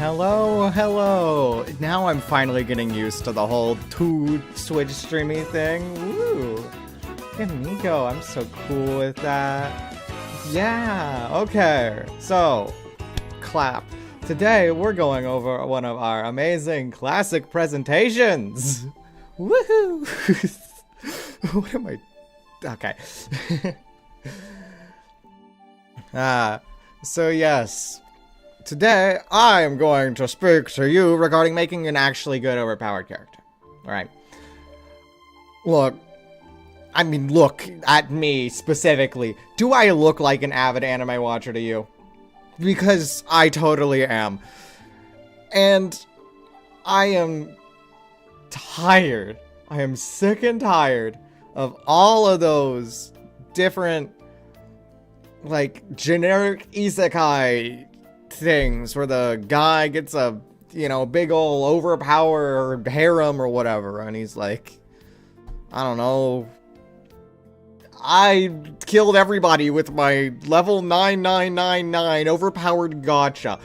Hello, hello. Now I'm finally getting used to the whole two Switch streaming thing. Woo. Look at me go. I'm so cool with that. Yeah, okay. So, clap. Today we're going over one of our amazing classic presentations. Woohoo! What am I? Okay. So yes. Today, I am going to speak to you regarding making an actually good overpowered character. Alright. Look at me specifically. Do I look like an avid anime watcher to you? Because I totally am. And I am tired. I am sick and tired of all of those different, like, generic isekai things where the guy gets a, big ol' overpower harem or whatever, and he's like, I don't know, I killed everybody with my level 9999 overpowered gacha.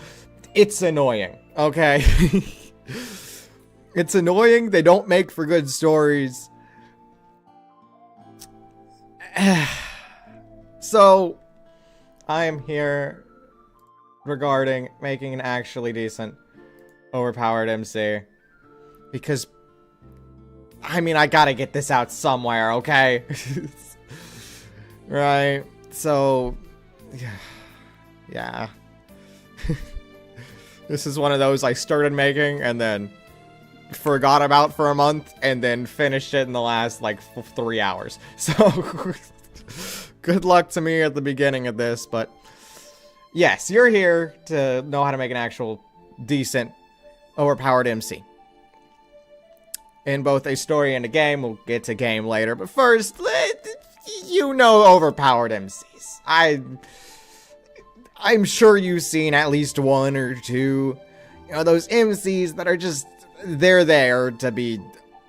It's annoying, okay? It's annoying. They don't make for good stories. So, I am here regarding making an actually decent overpowered MC, because I gotta get this out somewhere, okay? Right, so yeah. This is one of those I started making and then forgot about for a month and then finished it in the last like 3 hours, so good luck to me at the beginning of this. But yes, you're here to know how to make an actual decent overpowered MC in both a story and a game. We'll get to game later, but first, overpowered MCs. I'm sure you've seen at least one or two, those MCs that are just, they're there to be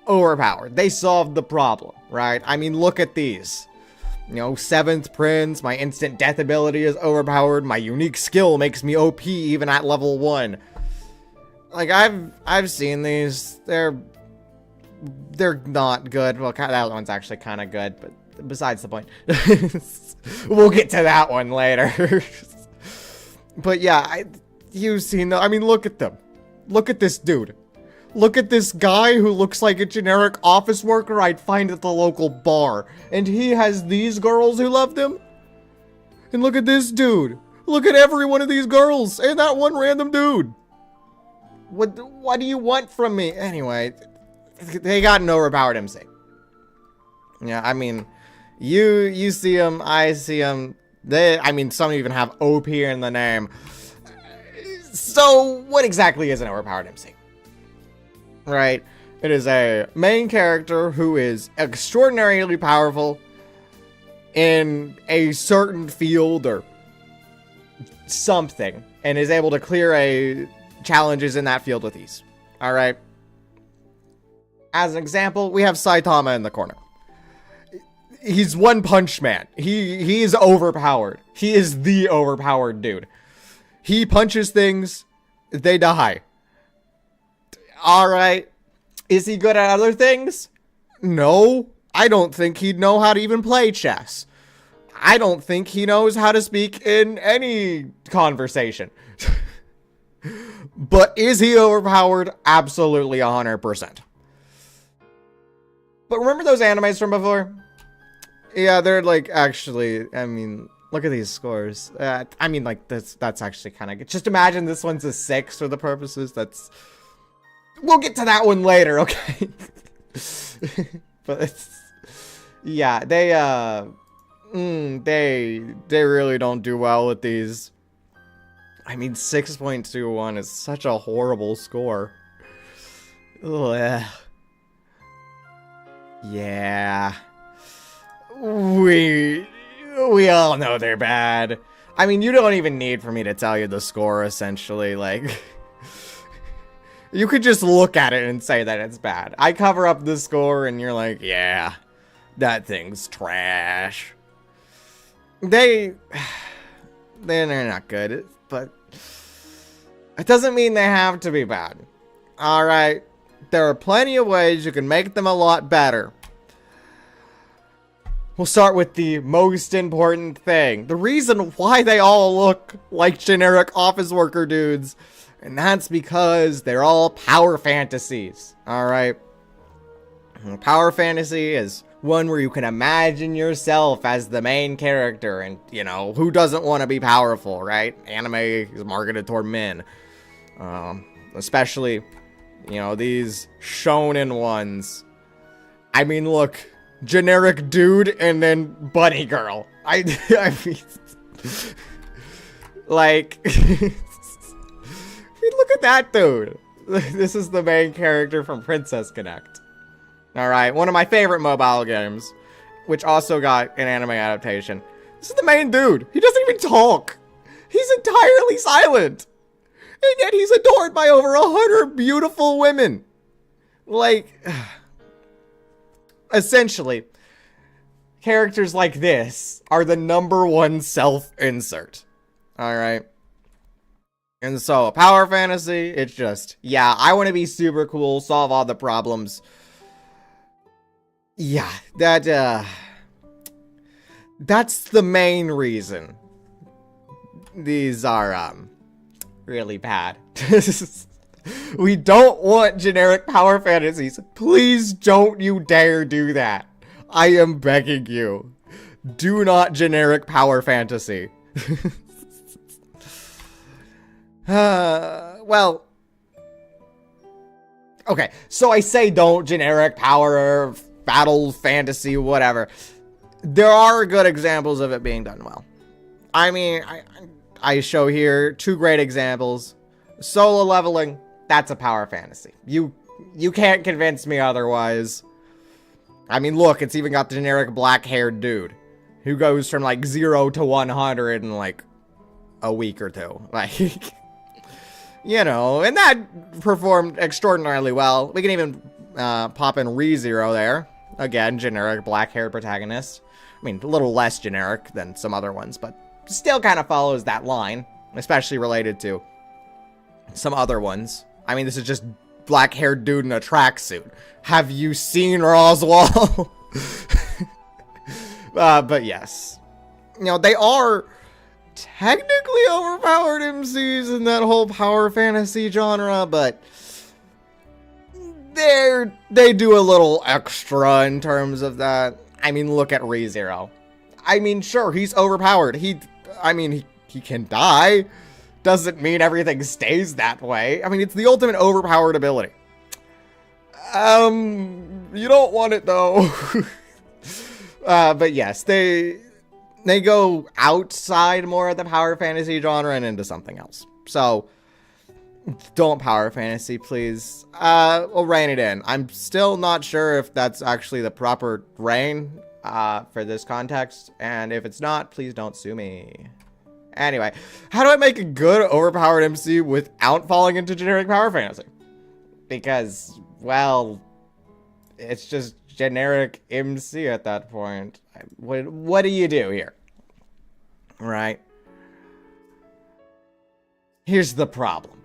overpowered. They solved the problem, right? Look at these. 7th Prince, my instant death ability is overpowered, my unique skill makes me OP even at level 1. Like, I've seen these, they're not good. Well, that one's actually kind of good, but besides the point. We'll get to that one later. But yeah, you've seen them. Look at them. Look at this dude. Look at this guy who looks like a generic office worker I'd find at the local bar. And he has these girls who love him. And look at this dude. Look at every one of these girls. And that one random dude. What do you want from me? Anyway, they got an overpowered MC. Yeah, you see them, I see them. Some even have OP in the name. So, what exactly is an overpowered MC? Right? It is a main character who is extraordinarily powerful in a certain field or something, and is able to clear challenges in that field with ease. Alright? As an example, we have Saitama in the corner. He's One Punch Man. He is overpowered. He is the overpowered dude. He punches things, they die. Alright. Is he good at other things? No. I don't think he'd know how to even play chess. I don't think he knows how to speak in any conversation. But is he overpowered? Absolutely 100%. But remember those animes from before? Yeah, they're like, actually, look at these scores. That's actually kind of good. Just imagine this one's a 6 for the purposes. We'll get to that one later, okay? But yeah, they really don't do well with these. 6.21 is such a horrible score. Ugh. Yeah. We all know they're bad. You don't even need for me to tell you the score, essentially. Like, you could just look at it and say that it's bad. I cover up the score and you're like, yeah, that thing's trash. They're not good, but It doesn't mean they have to be bad. Alright? There are plenty of ways you can make them a lot better. We'll start with the most important thing. The reason why they all look like generic office worker dudes. And that's because they're all power fantasies. Alright? Power fantasy is one where you can imagine yourself as the main character. And, you know, who doesn't want to be powerful, right? Anime is marketed toward men. Especially, you know, these shonen ones. I mean, look. Generic dude and then bunny girl. I mean, like, I mean, look at that dude. This is the main character from Princess Connect. Alright, one of my favorite mobile games, which also got an anime adaptation. This is the main dude. He doesn't even talk. He's entirely silent. And yet he's adored by over 100 beautiful women. Like, essentially, characters like this are the #1 self-insert. Alright? And so, a power fantasy, it's just, yeah, I want to be super cool, solve all the problems. Yeah, that's the main reason these are, really bad. We don't want generic power fantasies. Please don't you dare do that. I am begging you. Do not generic power fantasy. Well. Okay, so I say don't generic power, battle, fantasy, whatever. There are good examples of it being done well. I mean, I show here 2 great examples. Solo leveling, that's a power fantasy. You can't convince me otherwise. I mean, look, it's even got the generic black-haired dude who goes from, like, 0 to 100 in, like, a week or 2. Like, you know, and that performed extraordinarily well. We can even pop in ReZero there. Again, generic black-haired protagonist. I mean, a little less generic than some other ones, but still kind of follows that line, especially related to some other ones. I mean, this is just black-haired dude in a tracksuit. Have you seen Roswell? But yes. You know, they are technically overpowered MCs in that whole power fantasy genre, but they do a little extra in terms of that. I mean, look at ReZero. I mean, sure, he's overpowered. He can die. Doesn't mean everything stays that way. I mean, it's the ultimate overpowered ability. You don't want it, though. But yes, they go outside more of the power fantasy genre and into something else. So, don't power fantasy, please. We'll rein it in. I'm still not sure if that's actually the proper rein for this context. And if it's not, please don't sue me. Anyway, how do I make a good overpowered MC without falling into generic power fantasy? Because, well, it's just generic MC at that point. What do you do here? Right? Here's the problem.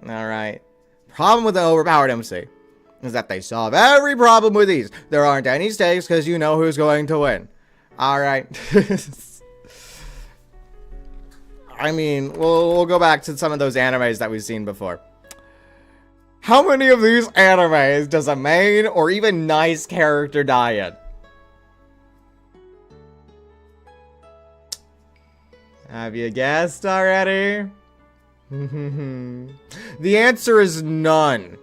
Alright. Problem with an overpowered MC is that they solve every problem with ease. There aren't any stakes because you know who's going to win. Alright. I mean, we'll go back to some of those animes that we've seen before. How many of these animes does a main or even nice character die in? Have you guessed already? The answer is none.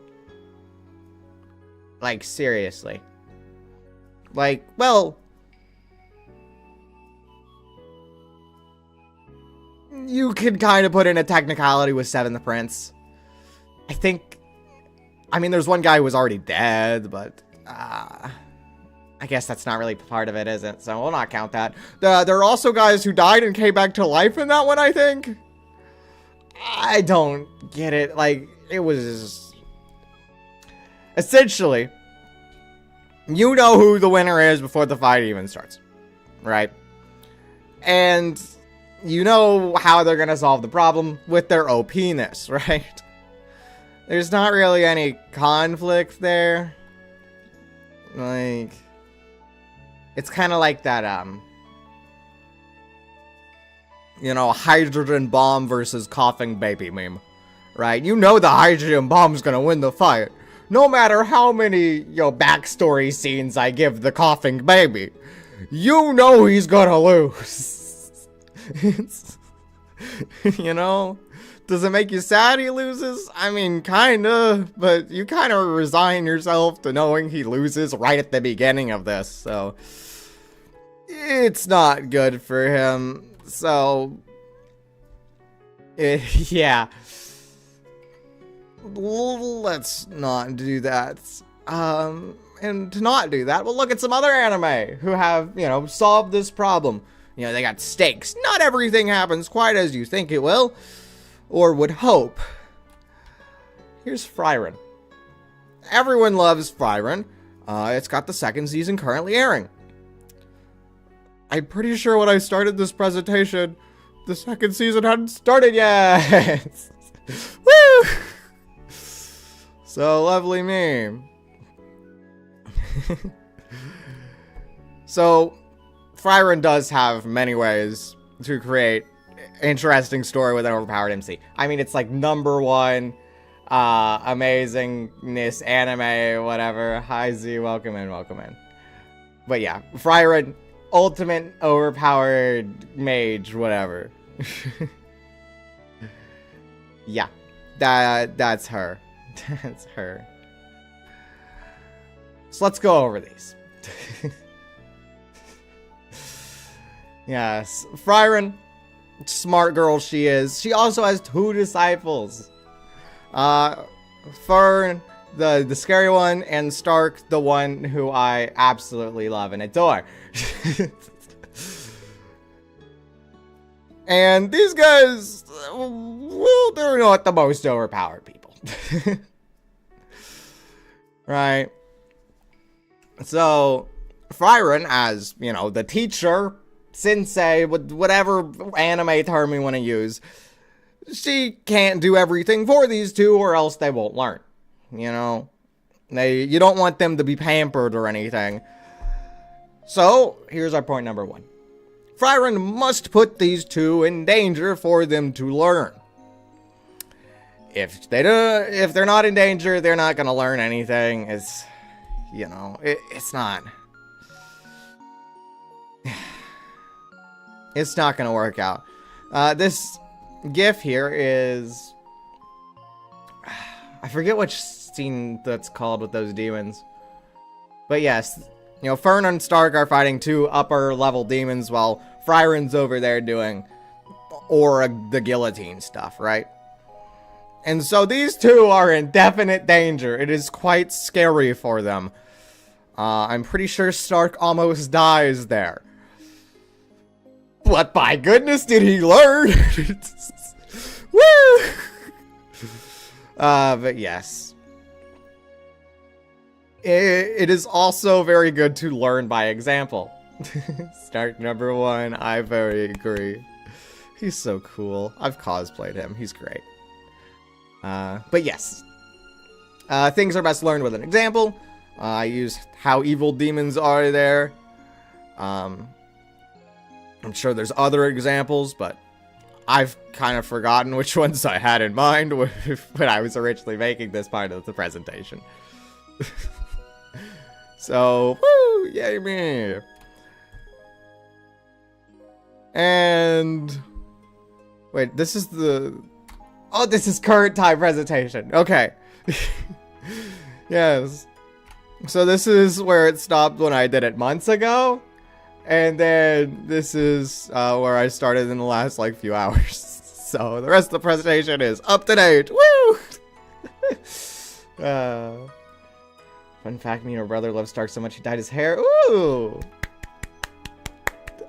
Like, seriously. Like, well, you could kind of put in a technicality with Seven the Prince. I mean, there's one guy who was already dead, but I guess that's not really part of it, is it? So we'll not count that. There are also guys who died and came back to life in that one, I think. I don't get it. Like, it was... Essentially, you know who the winner is before the fight even starts. Right? And you know how they're gonna solve the problem with their OP-ness, right? There's not really any conflict there. Like, it's kind of like that, you know, hydrogen bomb versus coughing baby meme, right? You know the hydrogen bomb's gonna win the fight, no matter how many, you know, backstory scenes I give the coughing baby. You know he's gonna lose. It's, you know? Does it make you sad he loses? I mean, kinda, but you kind of resign yourself to knowing he loses right at the beginning of this, so it's not good for him. So, yeah. Let's not do that. And to not do that, we'll look at some other anime who have, you know, solved this problem. You know, they got stakes. Not everything happens quite as you think it will, or would hope. Here's Frieren. Everyone loves Frieren. It's got the second season currently airing. I'm pretty sure when I started this presentation, the second season hadn't started yet. Woo! So lovely me. So, Frieren does have many ways to create interesting story with an overpowered MC. I mean, it's like #1 amazingness anime, whatever. Hi Z, welcome in, welcome in. But yeah, Frieren, ultimate overpowered mage, whatever. Yeah, that's her. That's her. So let's go over these. Yes, Frieren, smart girl she is. She also has 2 disciples. Fern, the scary one, and Stark, the one who I absolutely love and adore. And these guys, well, they're not the most overpowered people. Right? So, Frieren, as, you know, the teacher, sensei, whatever anime term you want to use, she can't do everything for these two or else they won't learn. You know? You don't want them to be pampered or anything. So, here's our point #1. Frieren must put these two in danger for them to learn. If they're not in danger, they're not gonna learn anything. It's, you know, it's not. It's not gonna work out. This GIF here is, I forget which scene that's called with those demons. But yes, you know, Fern and Stark are fighting 2 upper level demons while Frieren's over there doing the guillotine stuff, right? And so these 2 are in definite danger. It is quite scary for them. I'm pretty sure Stark almost dies there. But by goodness did he learn! Woo! But yes. It is also very good to learn by example. Stark #1, I very agree. He's so cool. I've cosplayed him. He's great. But yes. Things are best learned with an example. I used how evil demons are there. I'm sure there's other examples, but I've kind of forgotten which ones I had in mind when I was originally making this part of the presentation. So, woo! Yay me! And wait, this is this is current time presentation. Okay. Yes. So this is where it stopped when I did it months ago. And then this is where I started in the last like few hours. So the rest of the presentation is up to date. Woo! Fun fact, me and her brother love Stark so much he dyed his hair. Ooh!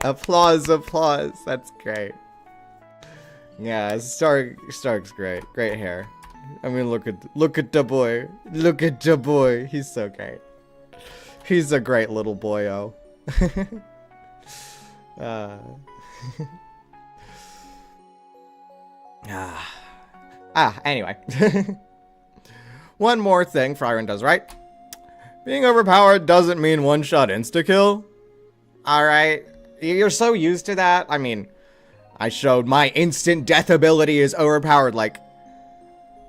Applause, applause. That's great. Yeah, Stark's great. Great hair. I mean, look at the boy. Look at the boy. He's so great. He's a great little boyo. Anyway. One more thing Friren does right. Being overpowered doesn't mean one-shot insta-kill. Alright. You're so used to that. I mean, I showed my instant death ability is overpowered. Like,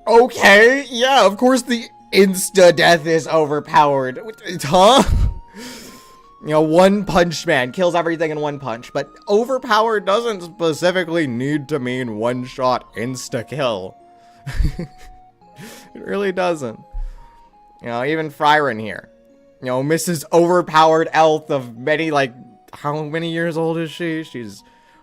okay, yeah, of course the insta-death is overpowered. Huh? You know, One Punch Man kills everything in one punch, but overpowered doesn't specifically need to mean one-shot insta-kill. It really doesn't. You know, even Friren here. You know, Mrs. Overpowered Elf of many, like, how many years old is she? She's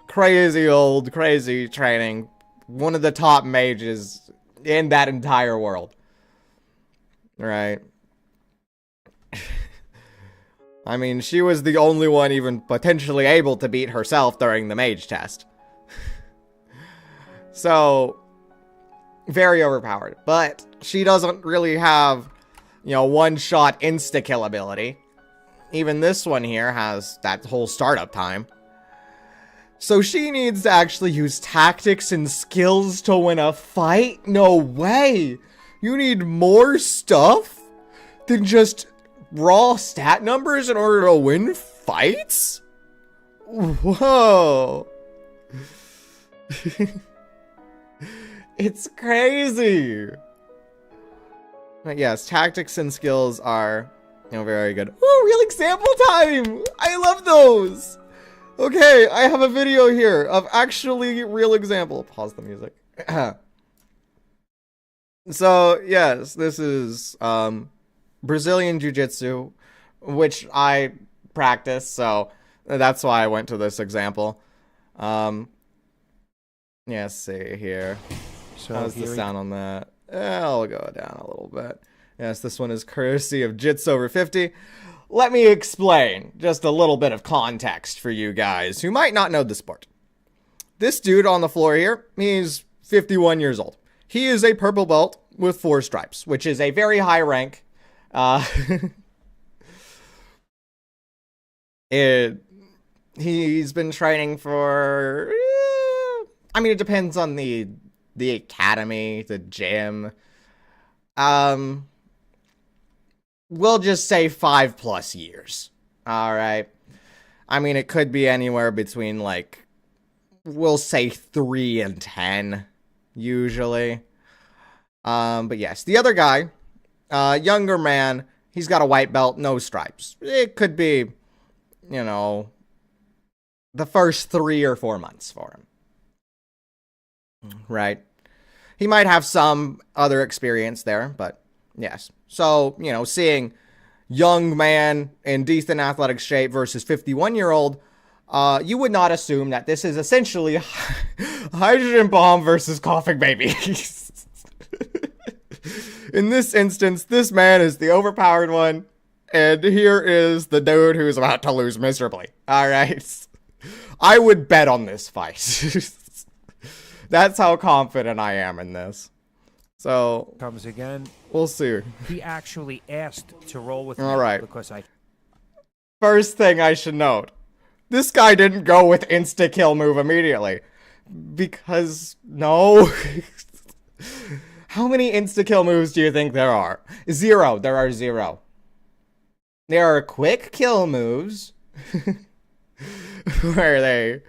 crazy old, crazy training. One of the top mages in that entire world. Right. I mean, she was the only one even potentially able to beat herself during the mage test. So, very overpowered. But she doesn't really have, you know, one-shot insta-kill ability. Even this one here has that whole startup time. So she needs to actually use tactics and skills to win a fight? No way! You need more stuff than just raw stat numbers in order to win fights? Whoa. It's crazy. But yes, tactics and skills are, you know, very good. Ooh, real example time! I love those! Okay, I have a video here of actually real example. Pause the music. So, yes, this is, Brazilian Jiu-Jitsu, which I practice, so that's why I went to this example. Yeah, let's see here. So how's the sound on that? I'll go down a little bit. Yes, this one is courtesy of Jits Over 50. Let me explain just a little bit of context for you guys who might not know the sport. This dude on the floor here, he's 51 years old. He is a purple belt with 4 stripes, which is a very high rank. He's been training for, I mean, it depends on the academy, the gym. We'll just say 5+ years. All right. I mean, it could be anywhere between, like, we'll say 3 and 10, usually. But yes, the other guy, younger man, he's got a white belt, no stripes. It could be, you know, the first 3 or 4 months for him. Right. He might have some other experience there, but yes. So, you know, seeing young man in decent athletic shape versus 51-year-old, you would not assume that this is essentially hydrogen bomb versus coughing baby. In this instance, this man is the overpowered one, and here is the dude who's about to lose miserably. All right. I would bet on this fight. That's how confident I am in this. So, comes again. We'll see. He actually asked to roll with me. All right. Because I... First thing I should note. This guy didn't go with insta-kill move immediately. Because, no. How many insta-kill moves do you think there are? 0. There are 0. There are quick kill moves. Where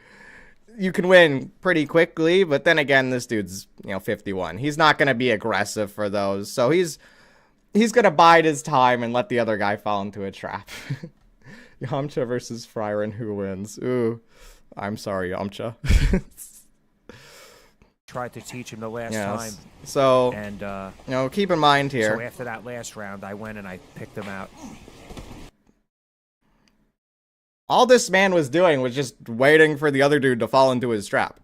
you can win pretty quickly, but then again, this dude's, you know, 51. He's not going to be aggressive for those. So he's going to bide his time and let the other guy fall into a trap. Yamcha versus Friren, who wins? Ooh, I'm sorry, Yamcha. Tried to teach him the last time. So, and you know, keep in mind here. So after that last round, I went and I picked him out. All this man was doing was just waiting for the other dude to fall into his trap.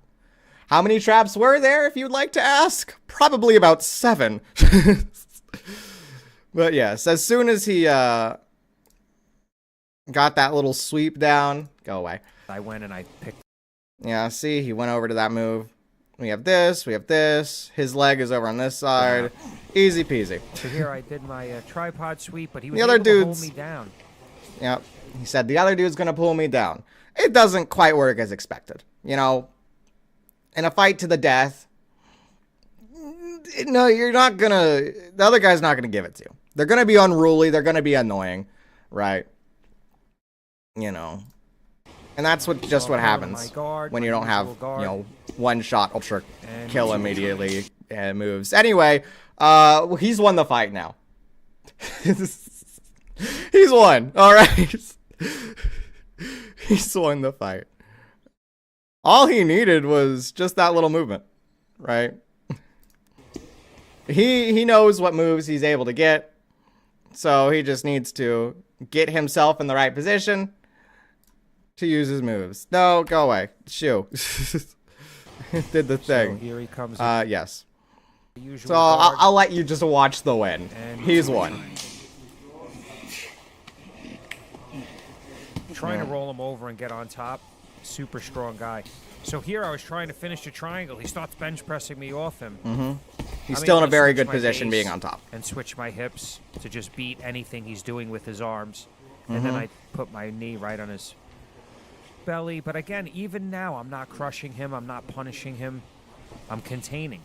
How many traps were there, if you'd like to ask? Probably about 7. But yes, as soon as he got that little sweep down, go away. I went and I picked. Yeah, see, he went over to that move. We have this, we have this. His leg is over on this side. Easy peasy. So here I did my tripod sweep, but he was the other able to hold me down. Yep. He said the other dude's gonna pull me down. It doesn't quite work as expected. You know, in a fight to the death, No, you're not gonna... The other guy's not gonna give it to you. They're gonna be unruly. They're gonna be annoying. Right? You know. And that's just what happens when you don't have, you know, one-shot ultra kill immediately and moves. Anyway, he's won the fight now. He's won. All right. He's won the fight. All he needed was just that little movement, right? He knows what moves he's able to get, so he just needs to get himself in the right position to use his moves. No, go away. Shoo. Did the thing. So here he comes. Yes. So I'll let you just watch the win. And he's won. Trying to roll him over and get on top. Super strong guy. So here I was trying to finish the triangle. He starts bench pressing me off him. He's still in a very good position being on top. And switch my hips to just beat anything he's doing with his arms. And then I put my knee right on his belly. But again, even now, I'm not crushing him. I'm not punishing him. I'm containing.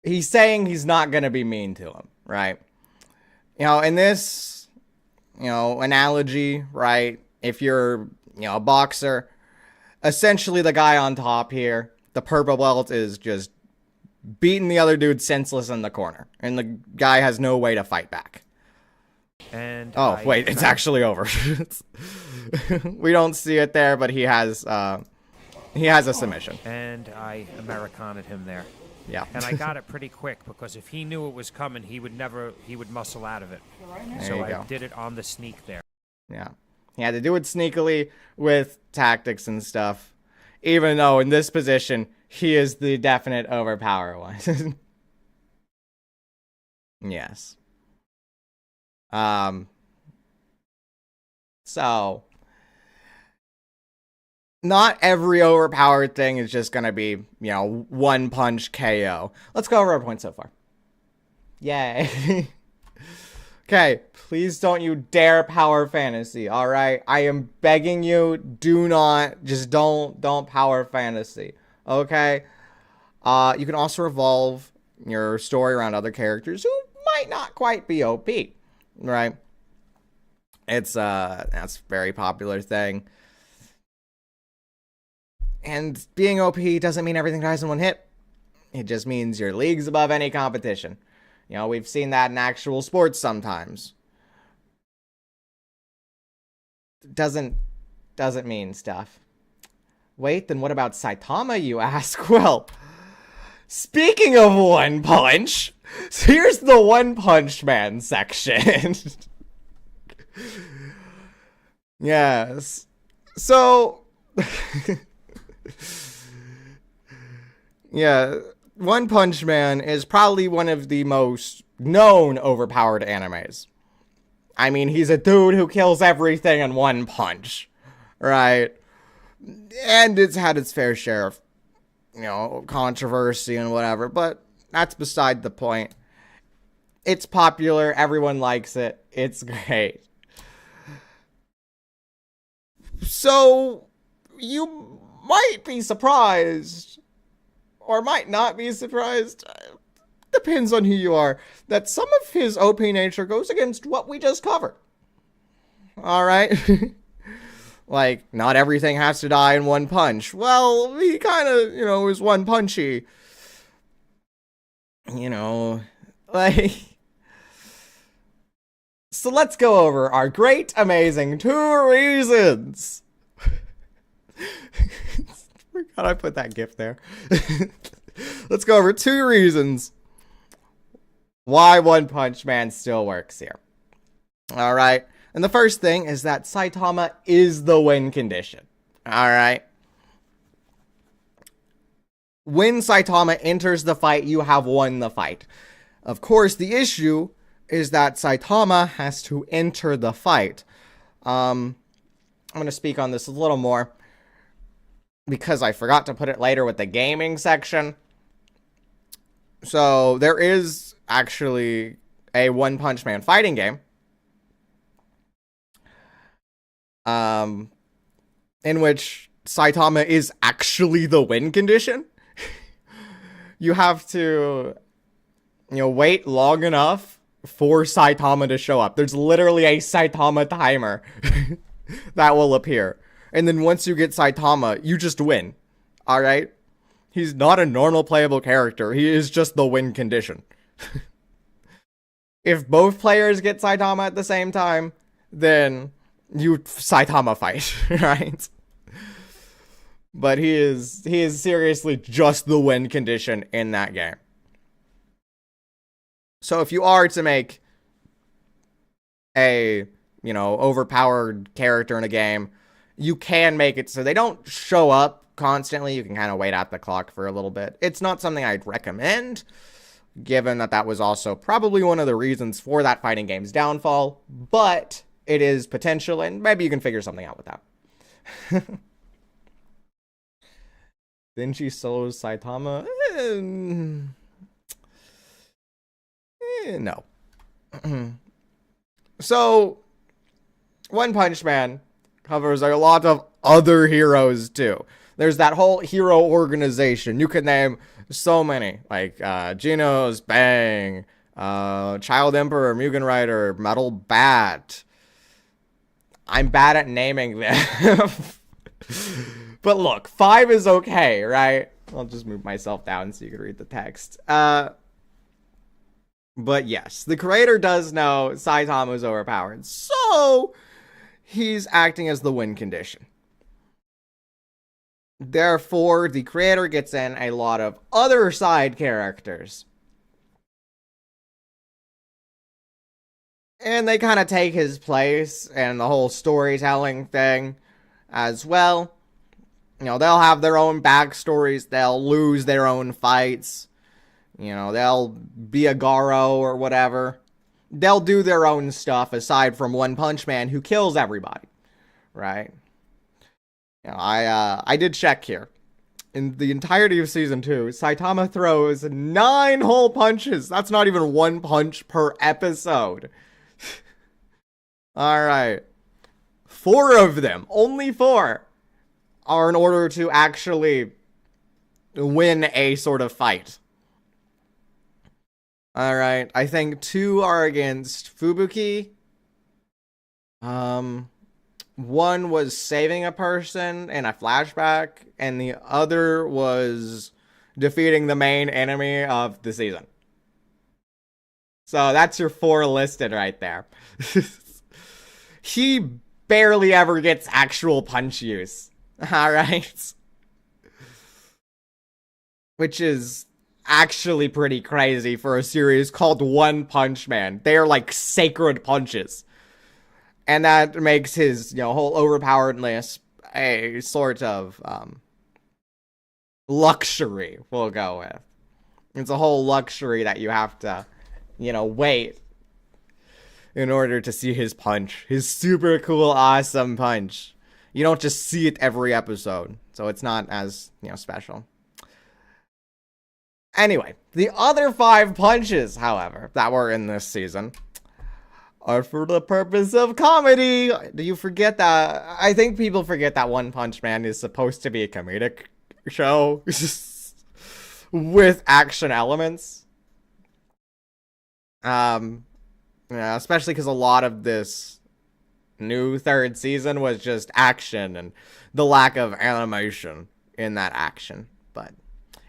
He's saying he's not going to be mean to him, right? You know, in this, you know, analogy, right? If you're, you know, a boxer, essentially the guy on top here, the purple belt, is just beating the other dude senseless in the corner. And the guy has no way to fight back. And oh, wait, it's actually over. We don't see it there, but he has a submission. And I Americana'd him there. Yeah. And I got it pretty quick, because if he knew it was coming, he would muscle out of it. So I did it on the sneak there. Yeah. He had to do it sneakily with tactics and stuff. Even though in this position, he is the definite overpowered one. Yes. So not every overpowered thing is just gonna be, you know, one punch KO. Let's go over our points so far. Yay. Okay, please don't you dare power fantasy, alright? I am begging you, do not, just don't power fantasy, okay? You can also revolve your story around other characters who might not quite be OP, right? It's, that's a very popular thing. And being OP doesn't mean everything dies in one hit. It just means your league's above any competition. You know, we've seen that in actual sports sometimes. Doesn't mean stuff. Wait, then what about Saitama, you ask? Well, speaking of One Punch, here's the One Punch Man section. Yes. So, yeah, One Punch Man is probably one of the most known overpowered animes. I mean, he's a dude who kills everything in one punch, right? And it's had its fair share of, you know, controversy and whatever, but that's beside the point. It's popular, everyone likes it, it's great. So, you might be surprised, or might not be surprised, depends on who you are, that some of his OP nature goes against what we just covered. Alright? Like, not everything has to die in one punch. Well, he kind of, you know, is one punchy. You know, like... So let's go over our great, amazing 2 reasons. Forgot I put that GIF there. Let's go over 2 reasons why One Punch Man still works here. Alright. And the first thing is that Saitama is the win condition. Alright. When Saitama enters the fight, you have won the fight. Of course, the issue is that Saitama has to enter the fight. I'm going to speak on this a little more because I forgot to put it later with the gaming section. So there is actually a One Punch Man fighting game in which Saitama is actually the win condition. you have to, wait long enough for Saitama to show up. There's literally a Saitama timer that will appear. And then once you get Saitama, you just win. Alright? He's not a normal playable character. He is just the win condition. If both players get Saitama at the same time, then you Saitama fight, right? But he is seriously just the win condition in that game. So if you are to make a, overpowered character in a game, you can make it so they don't show up constantly. You can kind of wait out the clock for a little bit. It's not something I'd recommend, given that was also probably one of the reasons for that fighting game's downfall, but it is potential, and maybe you can figure something out with that. Then she solos Saitama? No. So, One Punch Man covers a lot of other heroes, too. There's that whole hero organization. You could name so many, like Genos, Bang, Child Emperor, Mugen Rider, Metal Bat. I'm bad at naming them. But look, 5 is okay, right? I'll just move myself down so you can read the text. But yes, the creator does know Saitama is overpowered, so he's acting as the win condition. Therefore, the creator gets in a lot of other side characters. And they kind of take his place and the whole storytelling thing as well. They'll have their own backstories. They'll lose their own fights. They'll be a Garo or whatever. They'll do their own stuff aside from One Punch Man, who kills everybody. Right? I did check here. In the entirety of Season 2, Saitama throws 9 whole punches. That's not even 1 punch per episode. Alright. 4 of them, only 4, are in order to actually win a sort of fight. Alright, I think 2 are against Fubuki. One was saving a person in a flashback, and the other was defeating the main enemy of the season. So that's your 4 listed right there. He barely ever gets actual punch use. Alright? Which is actually pretty crazy for a series called One Punch Man. They are like sacred punches. And that makes his, whole overpoweredness a sort of luxury, we'll go with. It's a whole luxury that you have to, wait in order to see his punch. His super cool, awesome punch. You don't just see it every episode, so it's not as, special. Anyway, the other 5 punches, however, that were in this season are for the purpose of comedy. Do you forget that? I think people forget that One Punch Man is supposed to be a comedic show with action elements. Especially because a lot of this new 3rd season was just action and the lack of animation in that action. But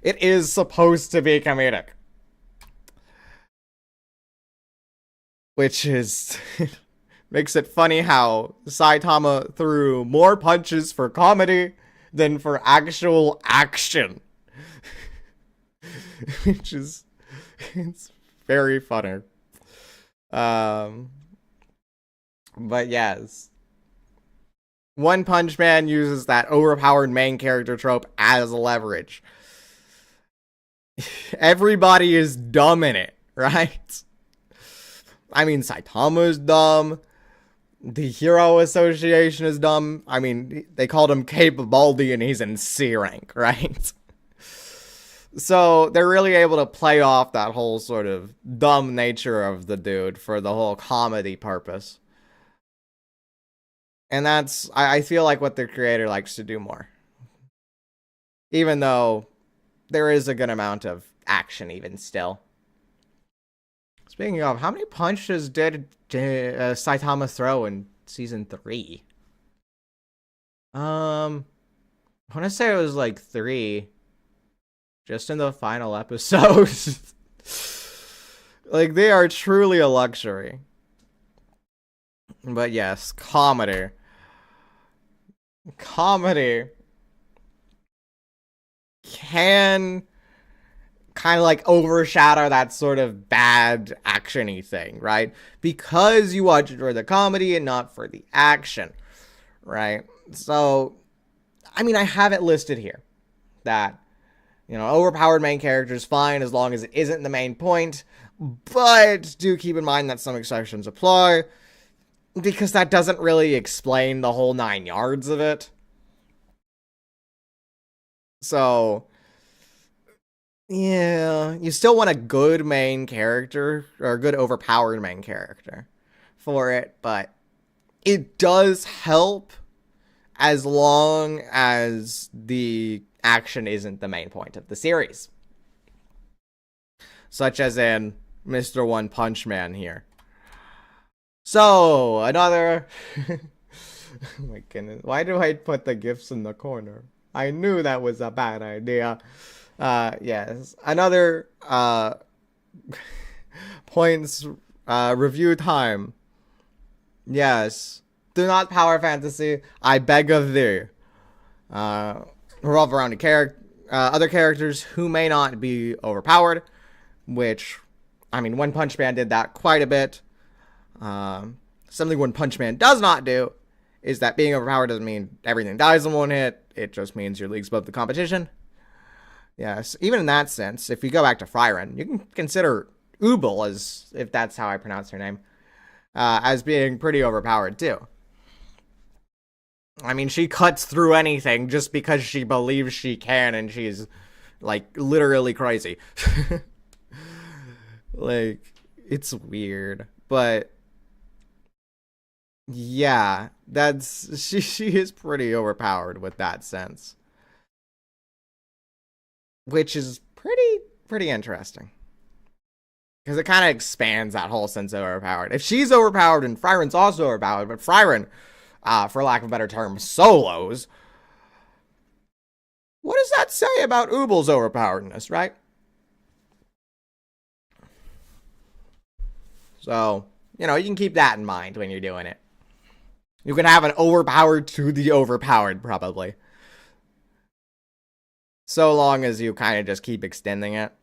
it is supposed to be comedic. Which is makes it funny how Saitama threw more punches for comedy than for actual action. Which is, it's very funny. But yes. One Punch Man uses that overpowered main character trope as leverage. Everybody is dumb in it, right? I mean, Saitama is dumb. The Hero Association is dumb. I mean, they called him Cape Baldi and he's in C rank, right? So they're really able to play off that whole sort of dumb nature of the dude for the whole comedy purpose. And that's, I feel like what the creator likes to do more. Even though there is a good amount of action even still. Speaking of, how many punches did Saitama throw in season 3? I want to say it was like 3. Just in the final episode. Like, they are truly a luxury. But yes, comedy. Comedy can kind of like overshadow that sort of bad action-y thing, right? Because you watch it for the comedy and not for the action, right? So, I mean, I have it listed here that, you know, overpowered main character is fine as long as it isn't the main point, but do keep in mind that some exceptions apply, because that doesn't really explain the whole 9 yards of it. So, yeah, you still want a good main character, or a good overpowered main character for it, but it does help as long as the action isn't the main point of the series. Such as in Mr. One Punch Man here. So, another... Oh my goodness. Why do I put the gifts in the corner? I knew that was a bad idea. Yes. Another points review time. Yes. Do not power fantasy. I beg of thee. Revolve around other characters who may not be overpowered, which, I mean, One Punch Man did that quite a bit. Something One Punch Man does not do is that being overpowered doesn't mean everything dies in one hit. It just means your league's above the competition. Yes, even in that sense, if you go back to Frieren, you can consider Ubel, as if that's how I pronounce her name, as being pretty overpowered too. I mean, she cuts through anything just because she believes she can, and she's, like, literally crazy. Like, it's weird, but yeah, she is pretty overpowered with that sense. Which is pretty interesting. Because it kind of expands that whole sense of overpowered. If she's overpowered and Fryren's also overpowered, but Frieren, for lack of a better term, solos, what does that say about Ubel's overpoweredness, right? So, you know, you can keep that in mind when you're doing it. You can have an overpowered to the overpowered, probably. So long as you kind of just keep extending it.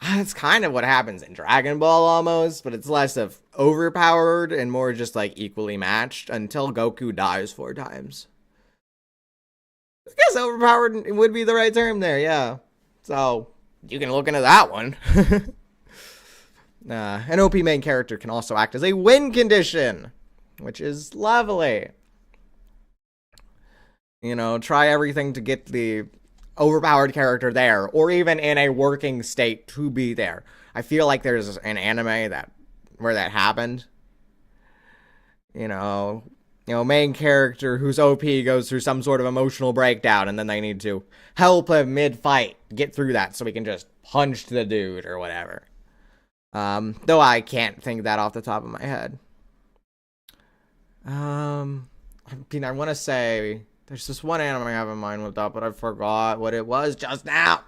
It's kind of what happens in Dragon Ball almost, but it's less of overpowered and more just like equally matched until Goku dies 4 times. I guess overpowered would be the right term there, yeah. So, you can look into that one. An OP main character can also act as a win condition, which is lovely. You know, try everything to get the overpowered character there, or even in a working state to be there. I feel like there's an anime where that happened. You know, main character whose OP goes through some sort of emotional breakdown, and then they need to help him mid-fight get through that so he can just punch the dude or whatever. Though I can't think of that off the top of my head. I mean, I want to say there's this one anime I have in mind with that, but I forgot what it was just now.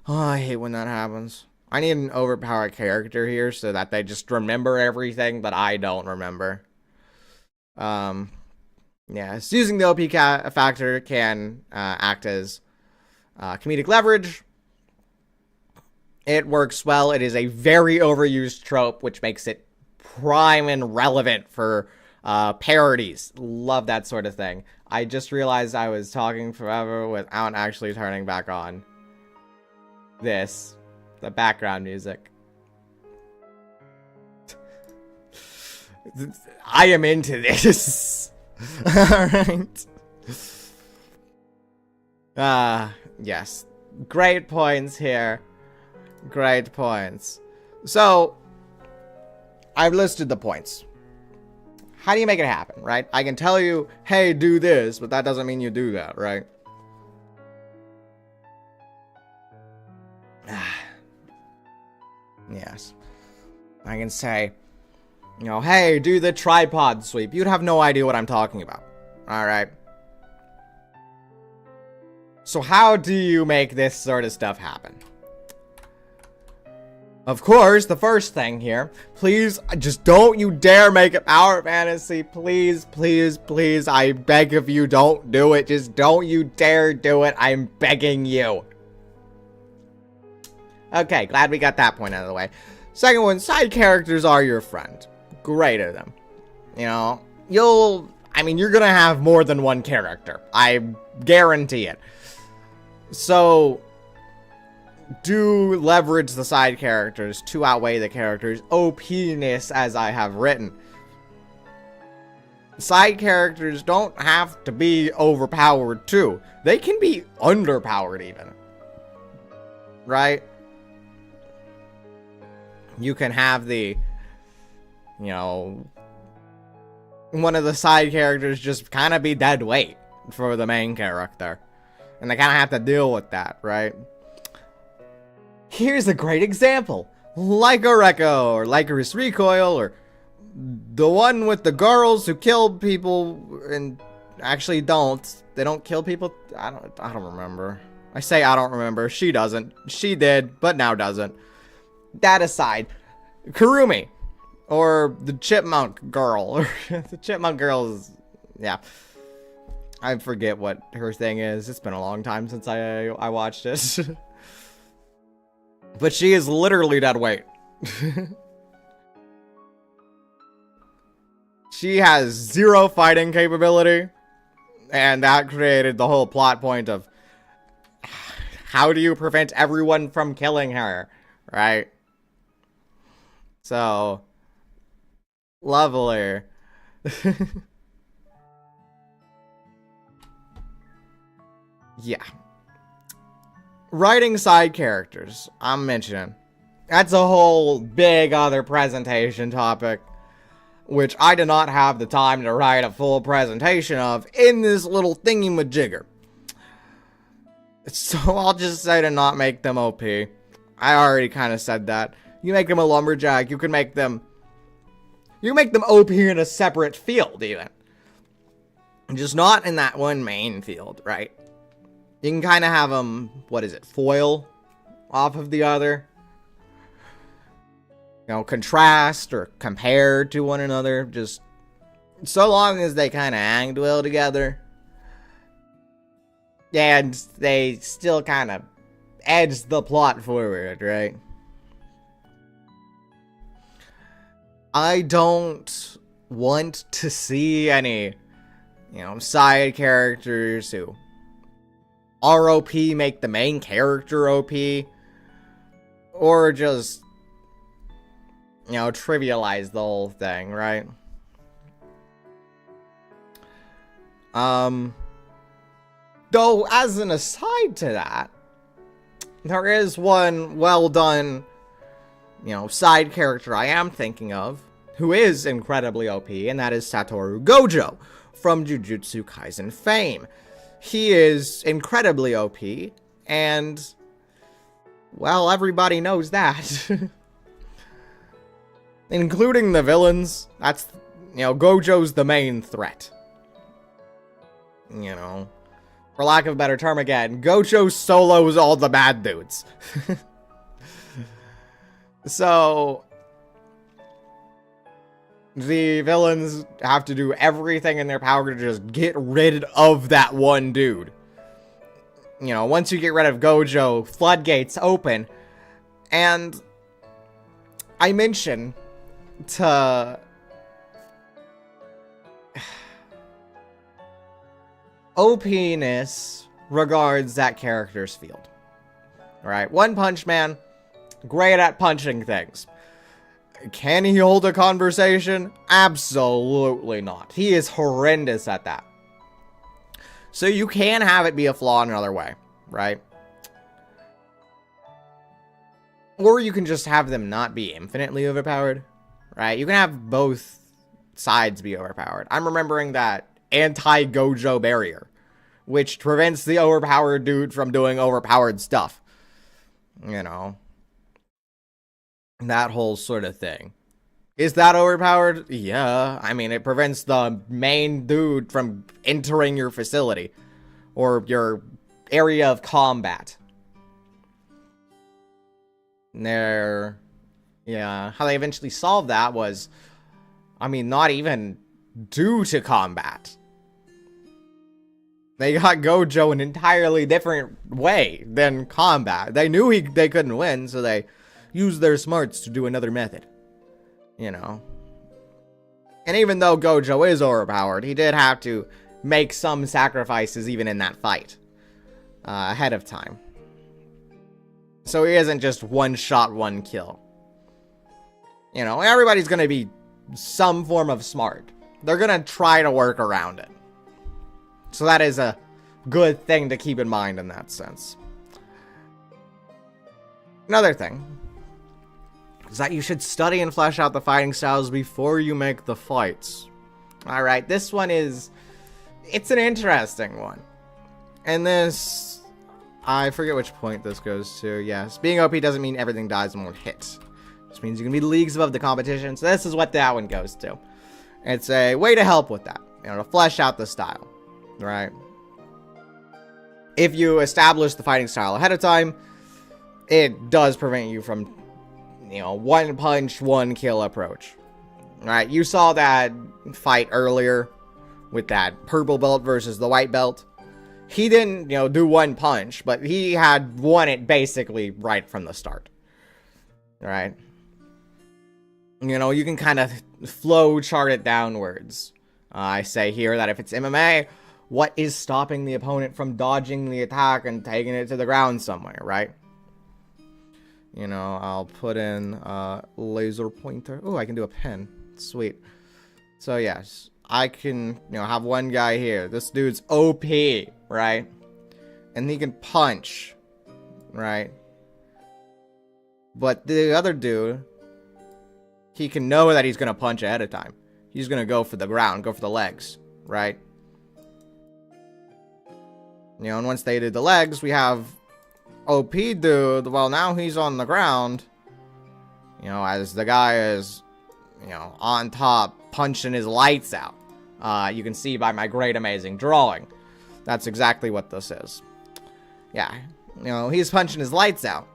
Oh, I hate when that happens. I need an overpowered character here so that they just remember everything that I don't remember. Yeah, using the OP factor can act as comedic leverage. It works well. It is a very overused trope, which makes it prime and relevant for parodies. Love that sort of thing. I just realized I was talking forever without actually turning back on the background music. I am into this. Alright. Yes. Great points here. Great points. So, I've listed the points. How do you make it happen, right? I can tell you, hey, do this, but that doesn't mean you do that, right? Yes. I can say, you know, hey, do the tripod sweep. You'd have no idea what I'm talking about. Alright. So how do you make this sort of stuff happen? Of course, the first thing here, please, just don't you dare make it power fantasy. Please, please, please, I beg of you, don't do it. Just don't you dare do it. I'm begging you. Okay, glad we got that point out of the way. Second one, side characters are your friend. Great at them. You know, you're gonna have more than one character. I guarantee it. So, do leverage the side characters to outweigh the characters' OP-ness, as I have written. Side characters don't have to be overpowered too. They can be underpowered even. Right? You can have the, you know, one of the side characters just kind of be dead weight for the main character. And they kind of have to deal with that, right? Here's a great example. Lycoreko, or Lycorus Recoil, or the one with the girls who killed people and actually don't. They don't kill people. I don't remember. I say I don't remember. She doesn't. She did, but now doesn't. That aside, Kurumi, or the Chipmunk Girl. The Chipmunk Girl is, yeah. I forget what her thing is. It's been a long time since I watched it. But she is literally dead weight. She has zero fighting capability. And that created the whole plot point of how do you prevent everyone from killing her, right? So, lovely. Yeah. Writing side characters, I'm mentioning. That's a whole big other presentation topic, which I did not have the time to write a full presentation of in this little thingy-majigger. So I'll just say to not make them OP. I already kind of said that. You make them a lumberjack, you can make them OP in a separate field, even. Just not in that one main field, right? You can kind of have them, foil off of the other. You know, contrast or compare to one another. Just so long as they kind of hang well together. And they still kind of edge the plot forward, right? I don't want to see any, side characters who are OP make the main character OP. Or just, trivialize the whole thing, right? Though, as an aside to that, there is one well-done, side character I am thinking of, who is incredibly OP, and that is Satoru Gojo, from Jujutsu Kaisen fame. He is incredibly OP, and, well, everybody knows that. Including the villains, that's, Gojo's the main threat. For lack of a better term again, Gojo solos all the bad dudes. So, the villains have to do everything in their power to just get rid of that one dude. Once you get rid of Gojo, floodgates open. And I mention to OP-ness regards that character's field. Alright, One Punch Man, great at punching things. Can he hold a conversation? Absolutely not. He is horrendous at that. So you can have it be a flaw in another way, right? Or you can just have them not be infinitely overpowered, right? You can have both sides be overpowered. I'm remembering that anti-Gojo barrier, which prevents the overpowered dude from doing overpowered stuff. that whole sort of thing. Is that overpowered? Yeah. I mean, it prevents the main dude from entering your facility or your area of combat. Yeah, how they eventually solved that was, I mean, not even due to combat. They got Gojo an entirely different way than combat. They knew they couldn't win, so they used their smarts to do another method. You know. And even though Gojo is overpowered, he did have to make some sacrifices even in that fight. Ahead of time. So he isn't just one shot, one kill. You know, everybody's gonna be some form of smart. They're gonna try to work around it. So that is a good thing to keep in mind in that sense. Another thing is that you should study and flesh out the fighting styles before you make the fights. Alright, this one is... it's an interesting one. And this... I forget which point this goes to. Yes, being OP doesn't mean everything dies in one hit. This means you can be leagues above the competition. So this is what that one goes to. It's a way to help with that. You know, to flesh out the style. Right? If you establish the fighting style ahead of time, it does prevent you from, you know, one punch, one kill approach. Right? You saw that fight earlier with that purple belt versus the white belt. He didn't, you know, do one punch, but he had won it basically right from the start. Right? You know, you can kind of flow chart it downwards. I say here that if it's MMA, what is stopping the opponent from dodging the attack and taking it to the ground somewhere, right? You know, I'll put in laser pointer. Oh, I can do a pen. Sweet. So, yes, I can, you know, have one guy here. This dude's OP, right? And he can punch, right? But the other dude, he can know that he's going to punch ahead of time. He's going to go for the ground, go for the legs, right? You know, and once they did the legs, we have OP dude. Well, now he's on the ground. You know, as the guy is, you know, on top, punching his lights out. You can see by my great, amazing drawing. That's exactly what this is. Yeah, you know, he's punching his lights out.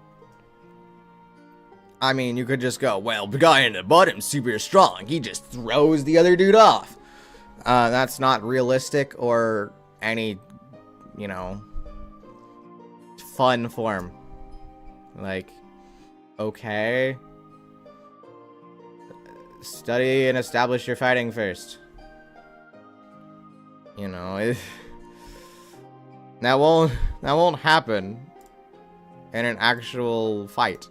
I mean, you could just go, well, the guy in the bottom's super strong. He just throws the other dude off. That's not realistic or any, you know, fun form. Like, okay. Study and establish your fighting first. You know, that won't happen in an actual fight.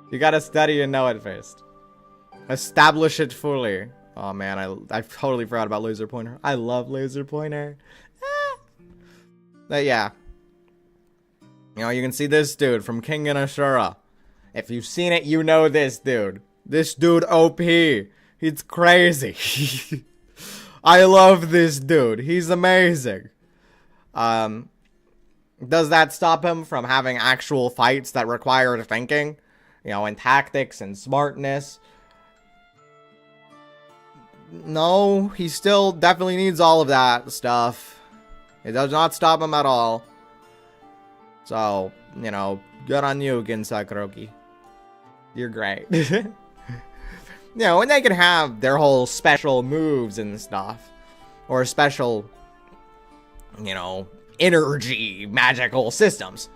You gotta study and know it first. Establish it fully. Oh man, I totally forgot about laser pointer. I love laser pointer. But yeah. You know, you can see this dude from King and Ashura. If you've seen it, you know this dude. This dude OP. He's crazy. I love this dude. He's amazing. Does that stop him from having actual fights that require thinking? You know, and tactics and smartness? No, he still definitely needs all of that stuff. It does not stop him at all. So, you know, good on you, Ginsa Kuroki. You're great. You know, and they can have their whole special moves and stuff. Or special, you know, energy magical systems.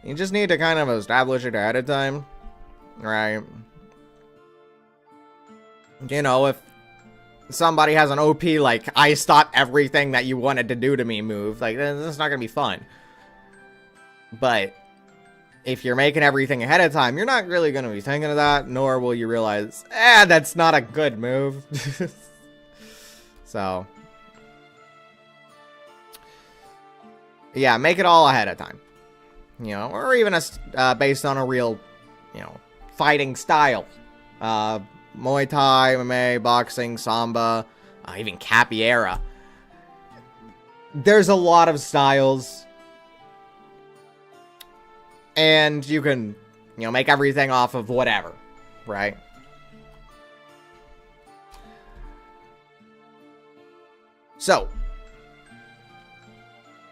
You just need to kind of establish it ahead of time. Right? You know, if somebody has an OP, like, I stop everything that you wanted to do to me move, like, that's not gonna be fun. But if you're making everything ahead of time, you're not really gonna be thinking of that, nor will you realize, that's not a good move. So, yeah, make it all ahead of time. You know, or even based on a real, you know, fighting style. Muay Thai, MMA, boxing, Samba, even Capoeira. There's a lot of styles. And you can You know, make everything off of whatever, right? So,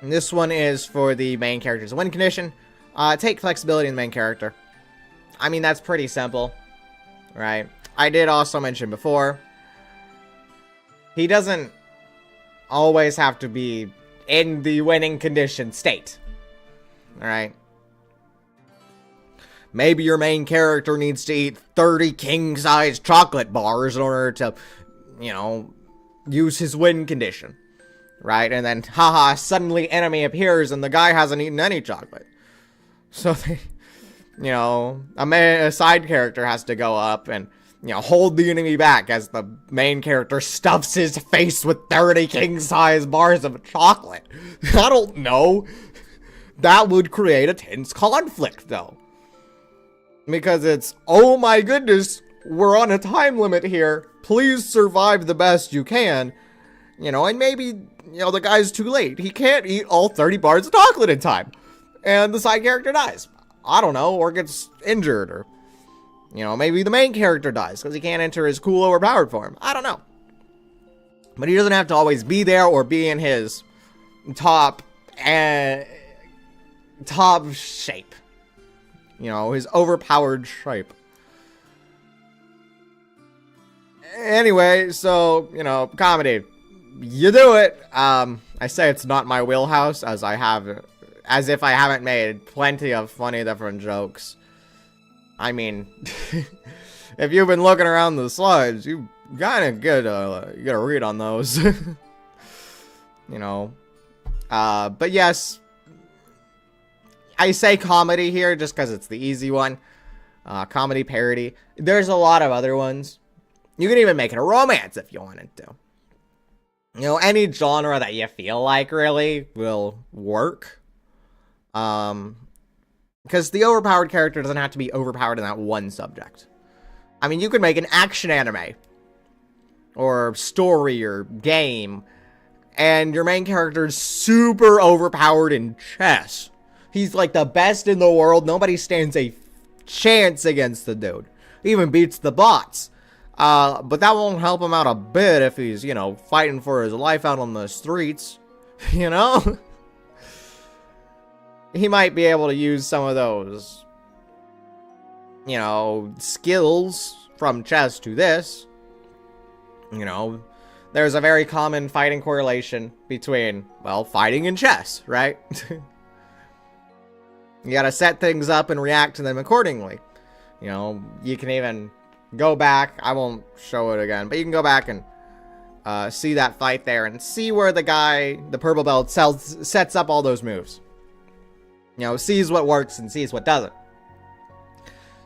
this one is for the main character's win condition. Take flexibility in the main character. I mean, that's pretty simple, right? I did also mention before, he doesn't always have to be in the winning condition state, alright? Maybe your main character needs to eat 30 king-size chocolate bars in order to, you know, use his win condition, right? And then, haha, suddenly enemy appears and the guy hasn't eaten any chocolate. So, they, you know, a side character has to go up and, you know, hold the enemy back as the main character stuffs his face with 30 king-size bars of chocolate. I don't know. That would create a tense conflict, though. Because it's, oh my goodness, we're on a time limit here. Please survive the best you can. You know, and maybe, you know, the guy's too late. He can't eat all 30 bars of chocolate in time. And the side character dies. I don't know, or gets injured, or, you know, maybe the main character dies because he can't enter his cool overpowered form. I don't know. But he doesn't have to always be there or be in his top shape. You know, his overpowered shape. Anyway, so, you know, comedy. You do it. I say it's not my wheelhouse, as if I haven't made plenty of funny different jokes. I mean, if you've been looking around the slides, you kind of get a read on those. You know. But yes, I say comedy here just because it's the easy one. Comedy parody. There's a lot of other ones. You can even make it a romance if you wanted to. You know, any genre that you feel like really will work. Because the overpowered character doesn't have to be overpowered in that one subject. I mean, you could make an action anime. Or story or game. And your main character is super overpowered in chess. He's like the best in the world. Nobody stands a chance against the dude. He even beats the bots. But that won't help him out a bit if he's, you know, fighting for his life out on the streets. You know? He might be able to use some of those, you know, skills from chess to this. You know, there's a very common fighting correlation between, well, fighting and chess, right? You gotta set things up and react to them accordingly. You know, you can even go back. I won't show it again, but you can go back and see that fight there and see where the guy, the purple belt, sets up all those moves. You know, sees what works and sees what doesn't.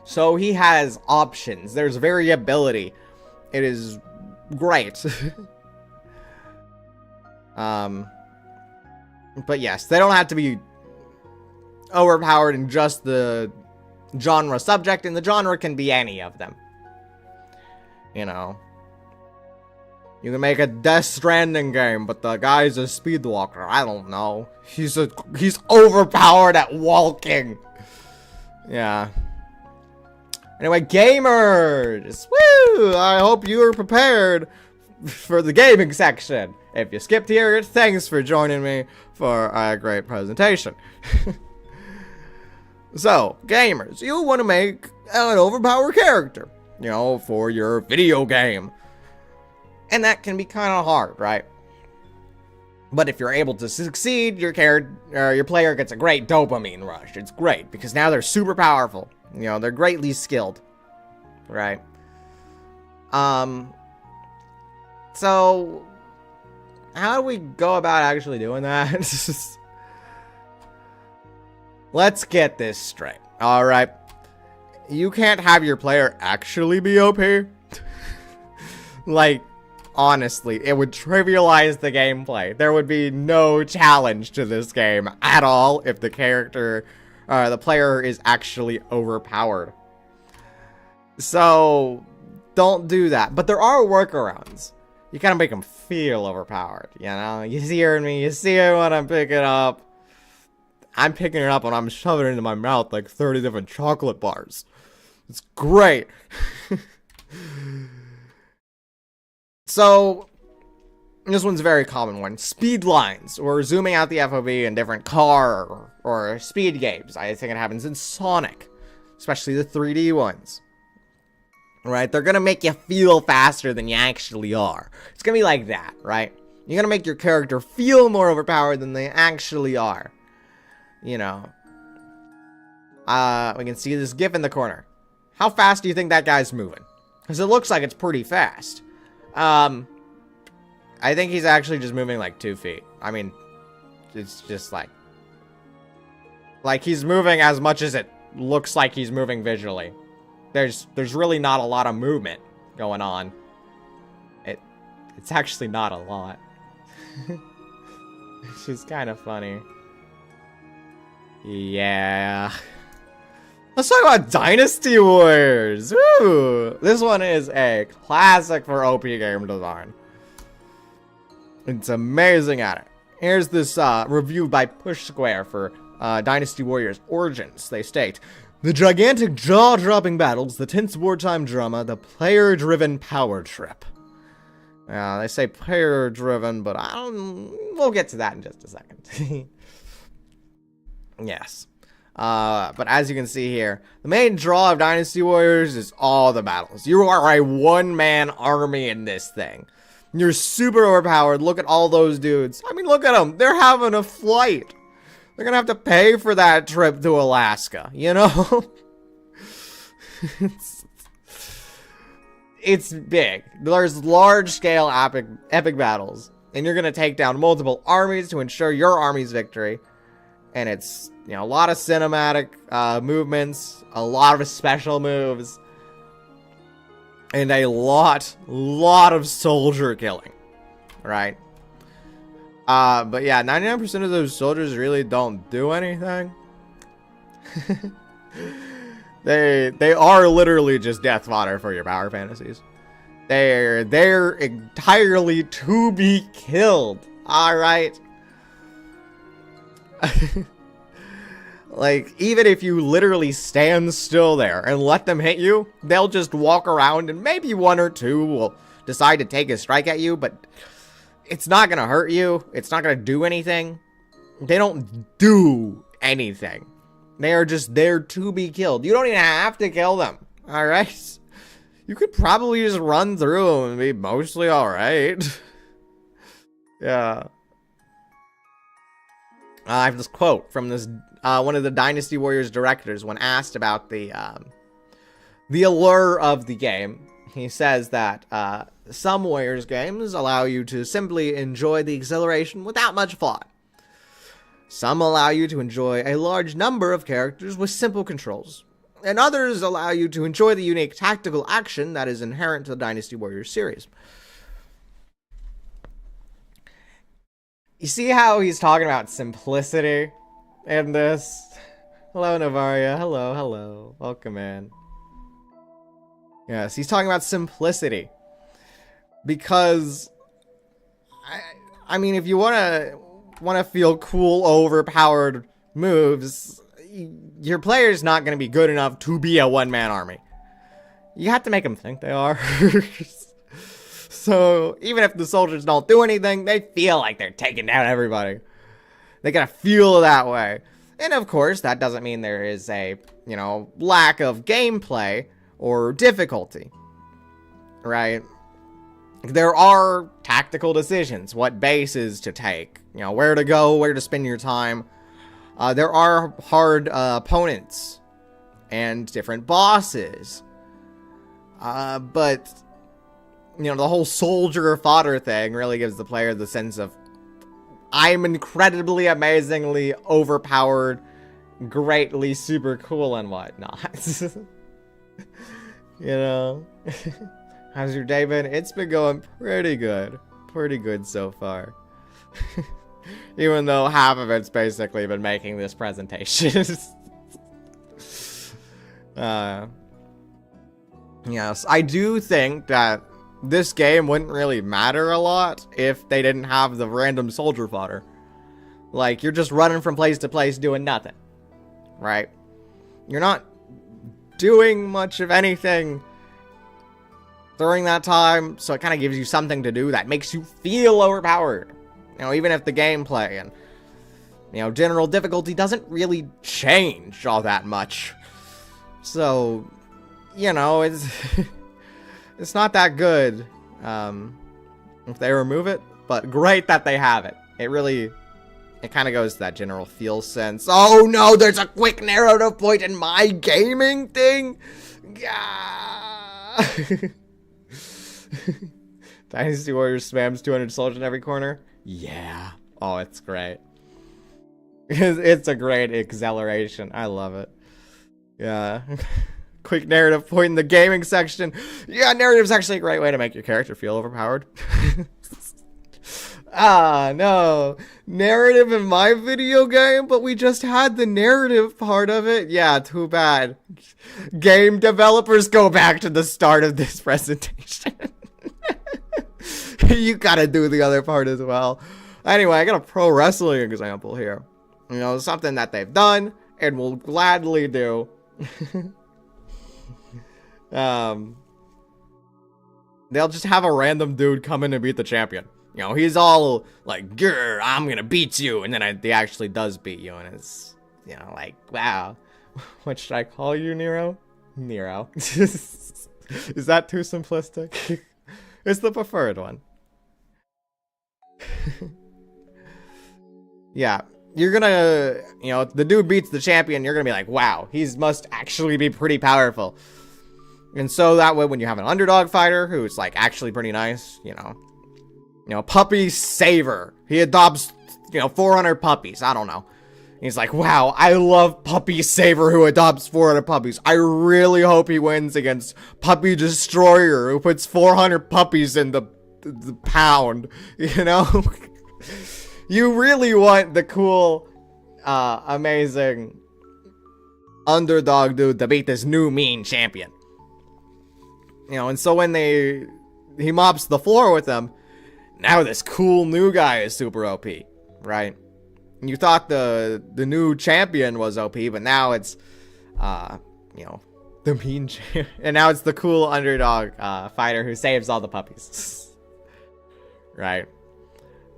So he has options. There's variability. It is great. But yes, they don't have to be overpowered in just the genre subject, and the genre can be any of them. You know, you can make a Death Stranding game, but the guy's a speedwalker. I don't know. He's overpowered at walking. Yeah. Anyway, gamers! Woo! I hope you are prepared for the gaming section. If you skipped here, thanks for joining me for a great presentation. So, gamers, you want to make an overpowered character, you know, for your video game. And that can be kind of hard, right? But if you're able to succeed, your player gets a great dopamine rush. It's great, because now they're super powerful. You know, they're greatly skilled. Right? So, how do we go about actually doing that? Let's get this straight. Alright. You can't have your player actually be OP. Like, honestly, it would trivialize the gameplay. There would be no challenge to this game at all if the player is actually overpowered. So, don't do that. But there are workarounds. You kind of make them feel overpowered, you know? You hear me, you see what I'm picking up. I'm picking it up and I'm shoving it into my mouth like 30 different chocolate bars. It's great. So, this one's a very common one. Speed lines, or zooming out the FOV in different car or speed games. I think it happens in Sonic, especially the 3D ones. Right? They're gonna make you feel faster than you actually are. It's gonna be like that, right? You're gonna make your character feel more overpowered than they actually are. You know. We can see this GIF in the corner. How fast do you think that guy's moving? Because it looks like it's pretty fast. I think he's actually just moving like 2 feet. I mean, it's just like he's moving as much as it looks like he's moving visually. There's really not a lot of movement going on. It's actually not a lot. It's just kind of funny. Yeah. Let's talk about Dynasty Warriors. Woo! This one is a classic for OP game design. It's amazing at it. Here's this review by Push Square for Dynasty Warriors Origins. They state, the gigantic jaw-dropping battles, the tense wartime drama, the player-driven power trip. They say player-driven, but we'll get to that in just a second. Yes. But as you can see here, the main draw of Dynasty Warriors is all the battles. You are a one-man army in this thing. You're super overpowered. Look at all those dudes. I mean, look at them. They're having a flight. They're gonna have to pay for that trip to Alaska, you know? It's big. There's large-scale epic battles. And you're gonna take down multiple armies to ensure your army's victory. And it's, you know, a lot of cinematic movements, a lot of special moves, and a lot of soldier killing, right? But yeah, 99% of those soldiers really don't do anything. They are literally just death fodder for your power fantasies. They're entirely to be killed. All right. Like, even if you literally stand still there and let them hit you, they'll just walk around and maybe one or two will decide to take a strike at you, but it's not gonna hurt you. It's not gonna do anything. They don't do anything. They are just there to be killed. You don't even have to kill them. Alright? You could probably just run through them and be mostly alright. Yeah. I have this quote from this one of the Dynasty Warriors directors when asked about the allure of the game. He says that some Warriors games allow you to simply enjoy the exhilaration without much thought. Some allow you to enjoy a large number of characters with simple controls, and others allow you to enjoy the unique tactical action that is inherent to the Dynasty Warriors series. You see how he's talking about simplicity in this? Hello, Navaria. Hello. Welcome in. Yes, he's talking about simplicity. Because, I mean, if you want to feel cool, overpowered moves, your player's not going to be good enough to be a one-man army. You have to make them think they are. So, even if the soldiers don't do anything, they feel like they're taking down everybody. They gotta feel that way. And of course, that doesn't mean there is a, you know, lack of gameplay or difficulty. Right? There are tactical decisions, what bases to take, you know, where to go, where to spend your time. There are hard opponents and different bosses. But, you know, the whole soldier fodder thing really gives the player the sense of, I'm incredibly, amazingly overpowered, greatly super cool and whatnot. You know? How's your day been? It's been going pretty good. Pretty good so far. Even though half of it's basically been making this presentation. Yes, I do think that this game wouldn't really matter a lot if they didn't have the random soldier fodder. Like, you're just running from place to place doing nothing, right? You're not doing much of anything during that time, so it kind of gives you something to do that makes you feel overpowered. You know, even if the gameplay and, you know, general difficulty doesn't really change all that much. So, you know, it's it's not that good if they remove it, but great that they have it. It kind of goes to that general feel sense. Oh no, there's a quick narrative point in my gaming thing. Dynasty Warriors spams 200 soldiers in every corner. Yeah. Oh, it's great. It's a great acceleration. I love it. Yeah. Quick narrative point in the gaming section. Yeah, narrative's actually a great way to make your character feel overpowered. Ah, no. Narrative in my video game, but we just had the narrative part of it. Yeah, too bad. Game developers, go back to the start of this presentation. You gotta do the other part as well. Anyway, I got a pro wrestling example here. You know, something that they've done and will gladly do. They'll just have a random dude come in and beat the champion. You know, he's all like, grr, I'm gonna beat you. And then he actually does beat you. And it's, you know, like, wow. What should I call you, Niro? Niro. Is that too simplistic? It's the preferred one. Yeah. You're gonna, you know, the dude beats the champion. You're gonna be like, wow, he must actually be pretty powerful. And so that way, when you have an underdog fighter who's like actually pretty nice, you know, puppy saver. He adopts, you know, 400 puppies. I don't know. He's like, wow, I love puppy saver who adopts 400 puppies. I really hope he wins against puppy destroyer who puts 400 puppies in the pound. You know, you really want the cool, amazing underdog dude to beat this new mean champion. You know, and so when he mops the floor with them, now this cool new guy is super OP, right? You thought the new champion was OP, but now it's, you know, the mean champion. And now it's the cool underdog fighter who saves all the puppies. Right?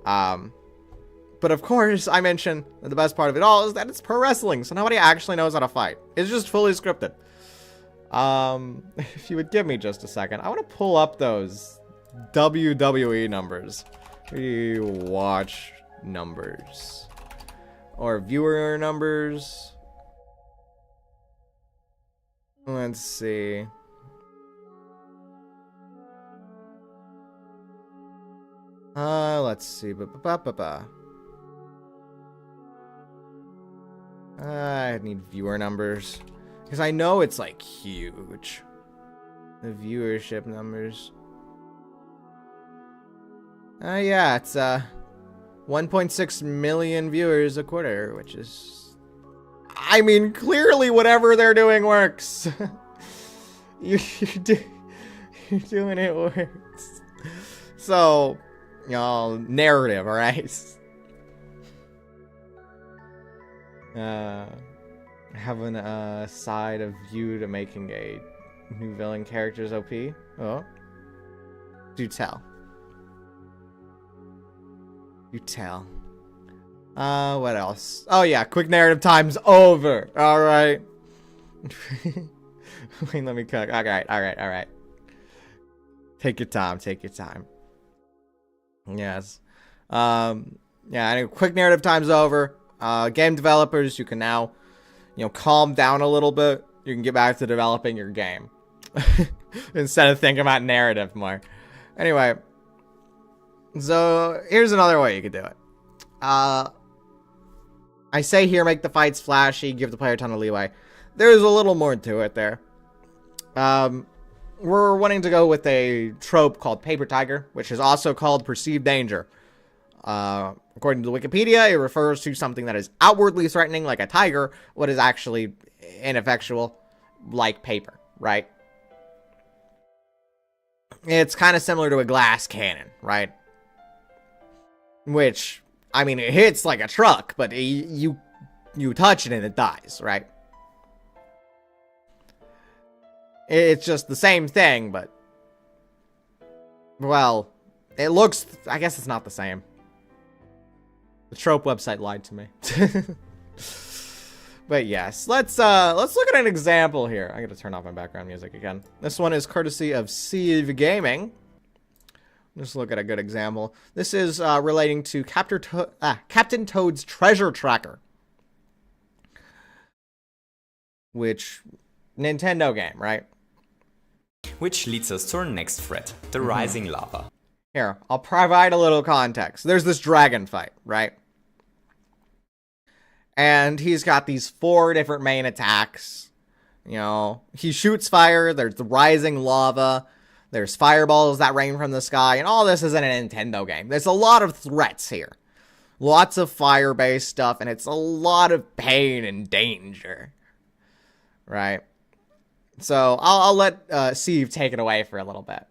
But of course, I mentioned that the best part of it all is that it's pro wrestling, so nobody actually knows how to fight. It's just fully scripted. If you would give me just a second, I want to pull up those WWE numbers. Watch numbers. Or viewer numbers. Let's see. Let's see. I need viewer numbers. Because I know it's like huge. The viewership numbers. Yeah, it's 1.6 million viewers a quarter, which is, I mean, clearly whatever they're doing works. You're doing it works. So, y'all, narrative, alright? Having a side of view to making a new villain character's OP. Oh. Do tell. You tell. What else? Oh yeah, quick narrative time's over. Alright. Wait, let me cook. Alright. Take your time. Yes. Yeah, anyway, quick narrative time's over. Game developers, you can now, you know, calm down a little bit. You can get back to developing your game. Instead of thinking about narrative more. Anyway. So, here's another way you could do it. I say here, make the fights flashy, give the player a ton of leeway. There's a little more to it there. We're wanting to go with a trope called Paper Tiger, which is also called Perceived Danger. According to Wikipedia, it refers to something that is outwardly threatening, like a tiger, what is actually ineffectual, like paper, right? It's kind of similar to a glass cannon, right? Which I mean, it hits like a truck, but you touch it and it dies, right? It's just the same thing, but... Well, it looks... I guess it's not the same. The trope website lied to me. But yes, let's look at an example here. I gotta turn off my background music again. This one is courtesy of Sieve Gaming. Let's look at a good example. This is relating to Captain Toad's Treasure Tracker. Which... Nintendo game, right? Which leads us to our next threat, the rising lava. Here, I'll provide a little context. There's this dragon fight, right? And he's got these 4 different main attacks. You know, he shoots fire, there's the rising lava, there's fireballs that rain from the sky, and all this is in a Nintendo game. There's a lot of threats here. Lots of fire-based stuff, and it's a lot of pain and danger. Right? So, I'll let Steve take it away for a little bit.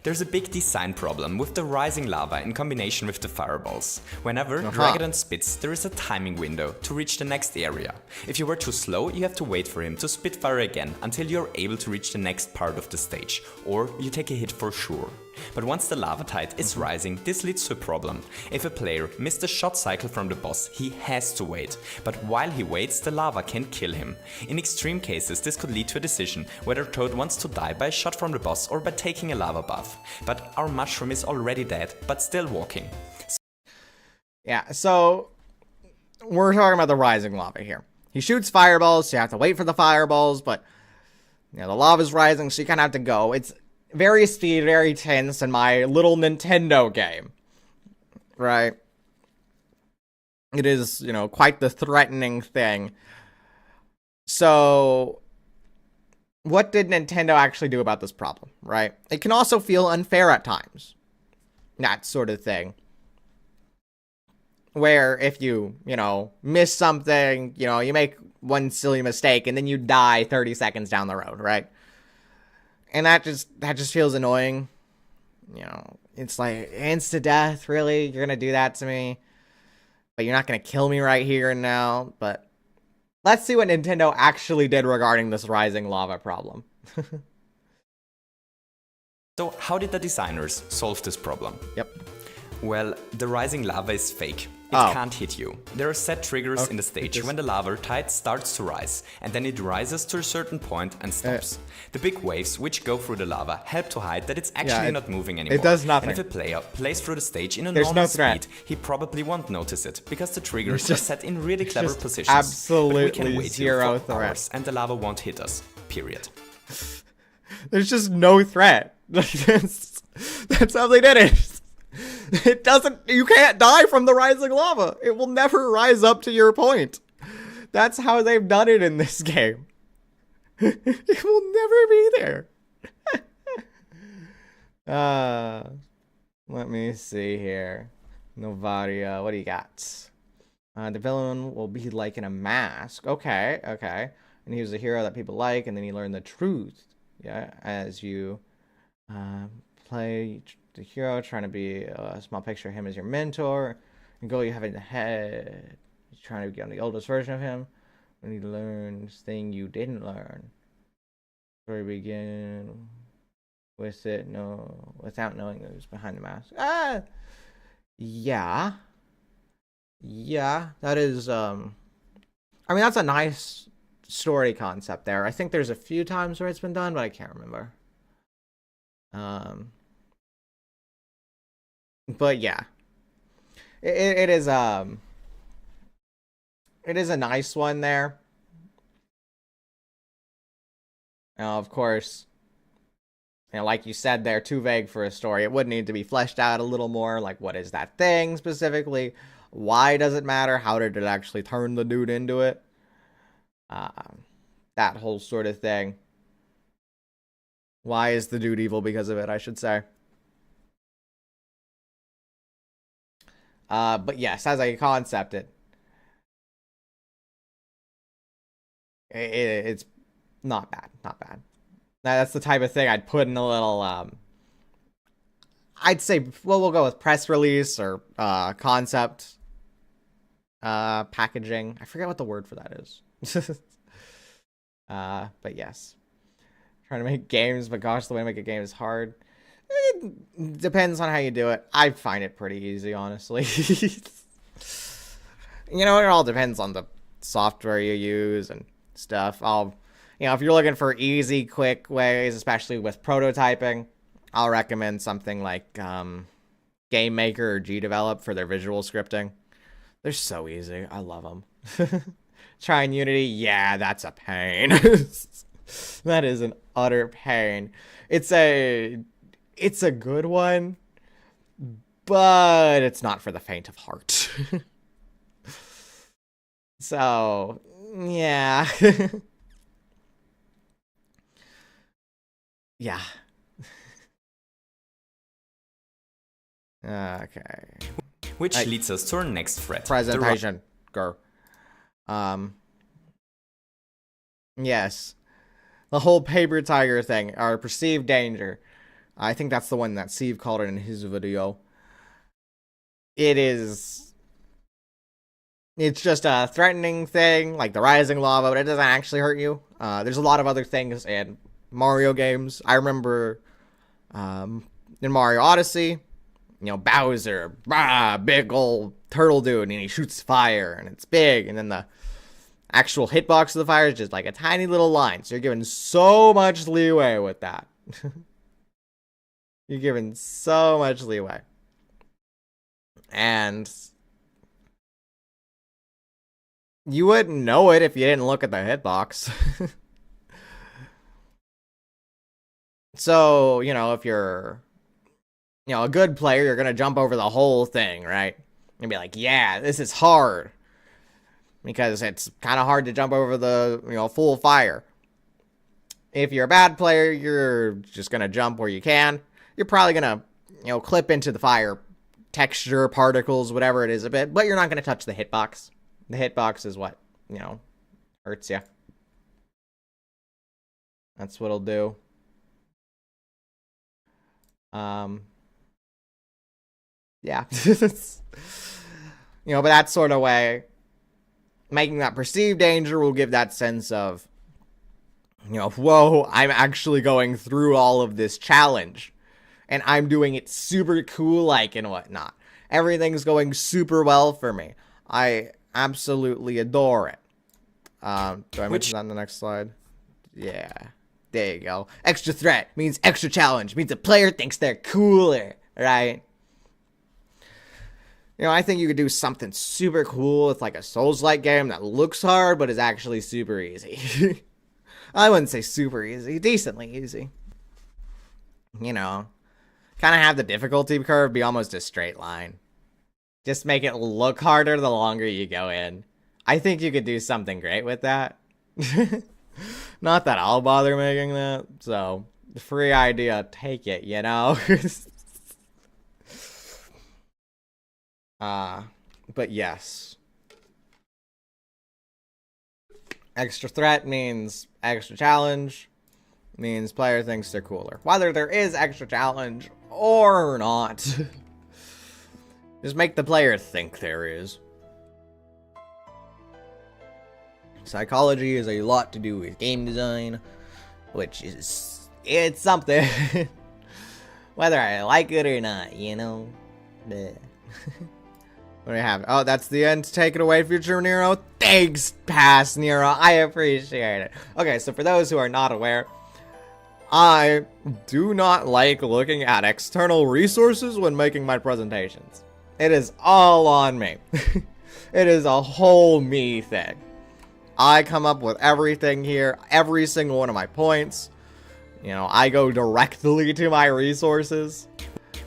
There's a big design problem with the rising lava in combination with the fireballs. Whenever Dragadon spits, there is a timing window to reach the next area. If you were too slow, you have to wait for him to spit fire again until you're able to reach the next part of the stage, or you take a hit for sure. But once the lava tide is rising, this leads to a problem. If a player missed the shot cycle from the boss, he has to wait. But while he waits, the lava can kill him. In extreme cases, this could lead to a decision whether Toad wants to die by a shot from the boss or by taking a lava buff. But our mushroom is already dead, but still walking. Yeah, so we're talking about the rising lava here. He shoots fireballs, so you have to wait for the fireballs, but you know, the lava's rising, so you kind of have to go. It's very speed, very tense in my little Nintendo game. Right? It is, you know, quite the threatening thing. So, what did Nintendo actually do about this problem, right? It can also feel unfair at times. That sort of thing. Where if you know, miss something, you know, you make one silly mistake and then you die 30 seconds down the road, right? And that just feels annoying. You know, it's like, insta-death, really? You're gonna do that to me? But you're not gonna kill me right here and now? But let's see what Nintendo actually did regarding this rising lava problem. So how did the designers solve this problem? Yep. Well, the rising lava is fake. It can't hit you. There are set triggers in the stage when the lava tide starts to rise, and then it rises to a certain point and stops. The big waves which go through the lava help to hide that it's actually not moving anymore. It does nothing. And if a player plays through the stage in a normal speed, he probably won't notice it, because the triggers are set in really clever positions. Absolutely but we can wait zero here for hours, threat. and the lava won't hit us. Period. There's just no threat. That's how they did it. It doesn't, you can't die from the rising lava. It will never rise up to your point. That's how they've done it in this game. It will never be there. Let me see here. Novaria, what do you got? The villain will be like in a mask. Okay. And he was a hero that people like, and then he learned the truth. Yeah, as you play the hero, trying to be a small picture of him as your mentor. And goal you have in the head, you're trying to become the oldest version of him. When he learns thing you didn't learn. Story begin with it, without knowing who's behind the mask. Yeah, that is, I mean, that's a nice story concept there. I think there's a few times where it's been done, but I can't remember. But yeah, it is a nice one there. Now, of course, you know, like you said, they're too vague for a story. It would need to be fleshed out a little more. Like, what is that thing specifically? Why does it matter? How did it actually turn the dude into it? That whole sort of thing. Why is the dude evil because of it, I should say. But yes, as I concepted, it's not bad. That's the type of thing I'd put in a little, I'd say, well, we'll go with press release or concept packaging. I forget what the word for that is. But yes. Trying to make games, but gosh, the way to make a game is hard. It depends on how you do it. I find it pretty easy, honestly. You know, it all depends on the software you use and stuff. If you're looking for easy, quick ways, especially with prototyping, I'll recommend something like Game Maker or GDevelop for their visual scripting. They're so easy. I love them. Trying Unity, yeah, that's a pain. That is an utter pain. It's a good one, but it's not for the faint of heart. So, yeah. Yeah. Okay. Which leads us to our next threat. Presentation. Go. Yes. The whole paper tiger thing, or perceived danger. I think that's the one that Steve called it in his video. It's just a threatening thing, like the rising lava, but it doesn't actually hurt you. There's a lot of other things in Mario games. I remember in Mario Odyssey, Bowser, big old turtle dude, and he shoots fire, and it's big, and then the actual hitbox of the fire is just like a tiny little line. So you're given so much leeway with that. You're given so much leeway. And you wouldn't know it if you didn't look at the hitbox. So, if you're, a good player, you're going to jump over the whole thing, right? And be like, yeah, this is hard. Because it's kind of hard to jump over the, full fire. If you're a bad player, you're just going to jump where you can. You're probably going to, clip into the fire texture, particles, whatever it is a bit. But you're not going to touch the hitbox. The hitbox is what, hurts you. That's what it'll do. Yeah. But that sort of way, making that perceived danger will give that sense of, whoa, I'm actually going through all of this challenge. And I'm doing it super cool-like and whatnot. Everything's going super well for me. I absolutely adore it. Do I mention that on the next slide? Yeah. There you go. Extra threat means extra challenge. Means the player thinks they're cooler, right? I think you could do something super cool with like a Souls-like game that looks hard, but is actually super easy. I wouldn't say super easy. Decently easy. Kind of have the difficulty curve be almost a straight line. Just make it look harder the longer you go in. I think you could do something great with that. Not that I'll bother making that. So, free idea, take it, But yes. Extra threat means extra challenge. Means player thinks they're cooler. Whether there is extra challenge or not. Just make the player think there is. Psychology is a lot to do with game design, which is, it's something. Whether I like it or not, Bleh. What do we have? Oh, that's the end. Take it away, future Niro. Thanks, past Niro. I appreciate it. Okay, so for those who are not aware, I do not like looking at external resources when making my presentations. It is all on me. It is a whole me thing. I come up with everything here, every single one of my points. I go directly to my resources.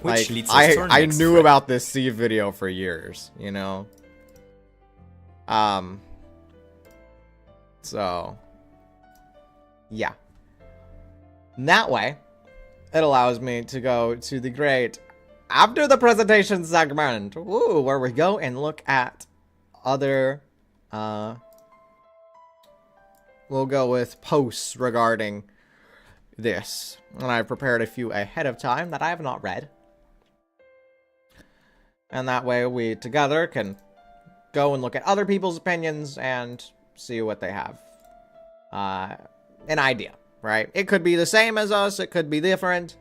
Which leads us to our I next knew thread. about this C video for years, So, yeah. And that way, it allows me to go to the great after the presentation segment, where we go and look at other, we'll go with posts regarding this. And I've prepared a few ahead of time that I have not read. And that way we together can go and look at other people's opinions and see what they have. An idea, right? It could be the same as us. It could be different.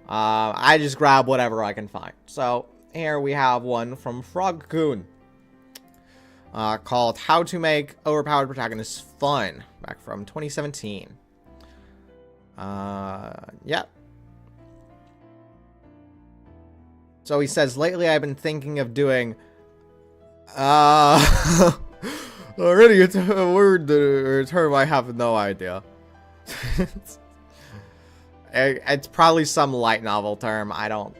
I just grab whatever I can find. So here we have one from Frog-kun. Called How to Make Overpowered Protagonists Fun. Back from 2017. Yep. So he says, lately I've been thinking of doing, already it's a word or a term I have no idea. It's probably some light novel term. I don't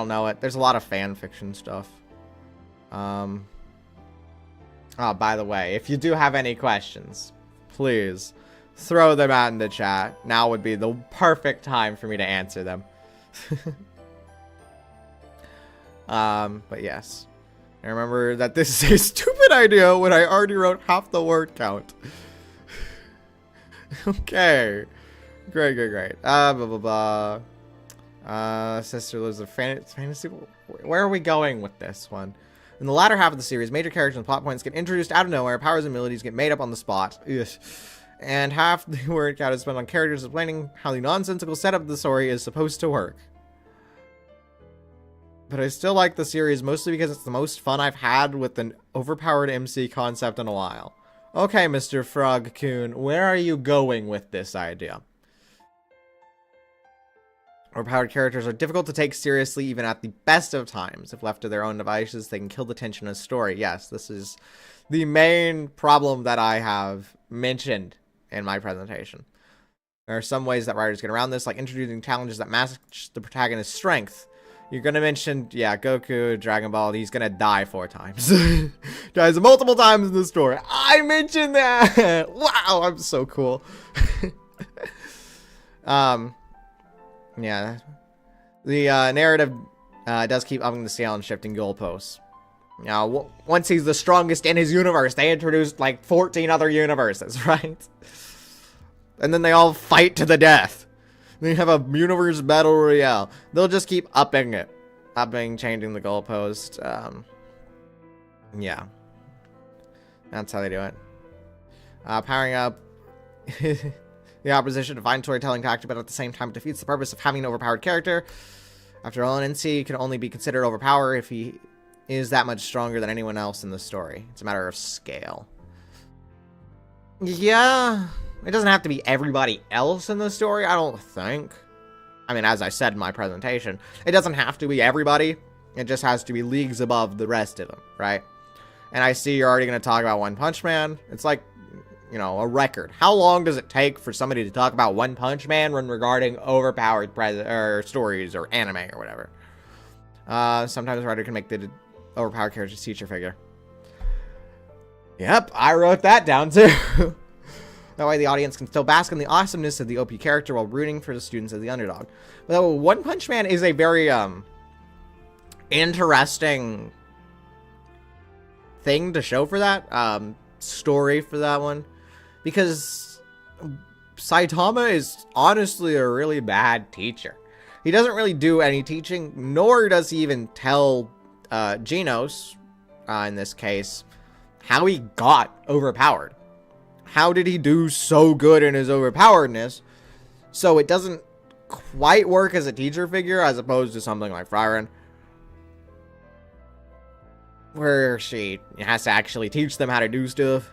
know it. There's a lot of fan fiction stuff. Oh, by the way, if you do have any questions, please throw them out in the chat. Now would be the perfect time for me to answer them. But yes. I remember that this is a stupid idea when I already wrote half the word count. Okay. Great. Blah, blah, blah. Sister lives a fantasy. Where are we going with this one? In the latter half of the series, major characters and plot points get introduced out of nowhere, powers and abilities get made up on the spot. Ugh. And half the word count is spent on characters explaining how the nonsensical setup of the story is supposed to work. But I still like the series mostly because it's the most fun I've had with an overpowered MC concept in a while. Okay, Mr. Frog-kun, where are you going with this idea? Overpowered characters are difficult to take seriously even at the best of times. If left to their own devices, they can kill the tension of a story. Yes, this is the main problem that I have mentioned in my presentation. There are some ways that writers get around this, like introducing challenges that match the protagonist's strength. You're gonna mention, yeah, Goku, Dragon Ball, he's gonna die 4 times. Dies multiple times in the story. I mentioned that! Wow, I'm so cool. Yeah. The narrative does keep upping the scale and shifting goalposts. Now, once he's the strongest in his universe, they introduced like 14 other universes, right? And then they all fight to the death. Then you have a universe battle royale. They'll just keep upping it. Changing the goalpost. Yeah. That's how they do it. Powering up the opposition, a fine storytelling tactic, but at the same time it defeats the purpose of having an overpowered character. After all, an NC can only be considered overpowered if he is that much stronger than anyone else in the story. It's a matter of scale. Yeah. It doesn't have to be everybody else in the story, I don't think. I mean, as I said in my presentation, it doesn't have to be everybody. It just has to be leagues above the rest of them, right? And I see you're already going to talk about One Punch Man. It's like, you know, a record. How long does it take for somebody to talk about One Punch Man when regarding overpowered stories or anime or whatever? Sometimes a writer can make the overpowered character's teacher figure. Yep, I wrote that down too. That way the audience can still bask in the awesomeness of the OP character while rooting for the students as the underdog. Though One Punch Man is a very interesting thing to show for that. Story for that one. Because Saitama is honestly a really bad teacher. He doesn't really do any teaching, nor does he even tell Genos, in this case, how he got overpowered. How did he do so good in his overpoweredness? So it doesn't quite work as a teacher figure as opposed to something like Frieren, where she has to actually teach them how to do stuff.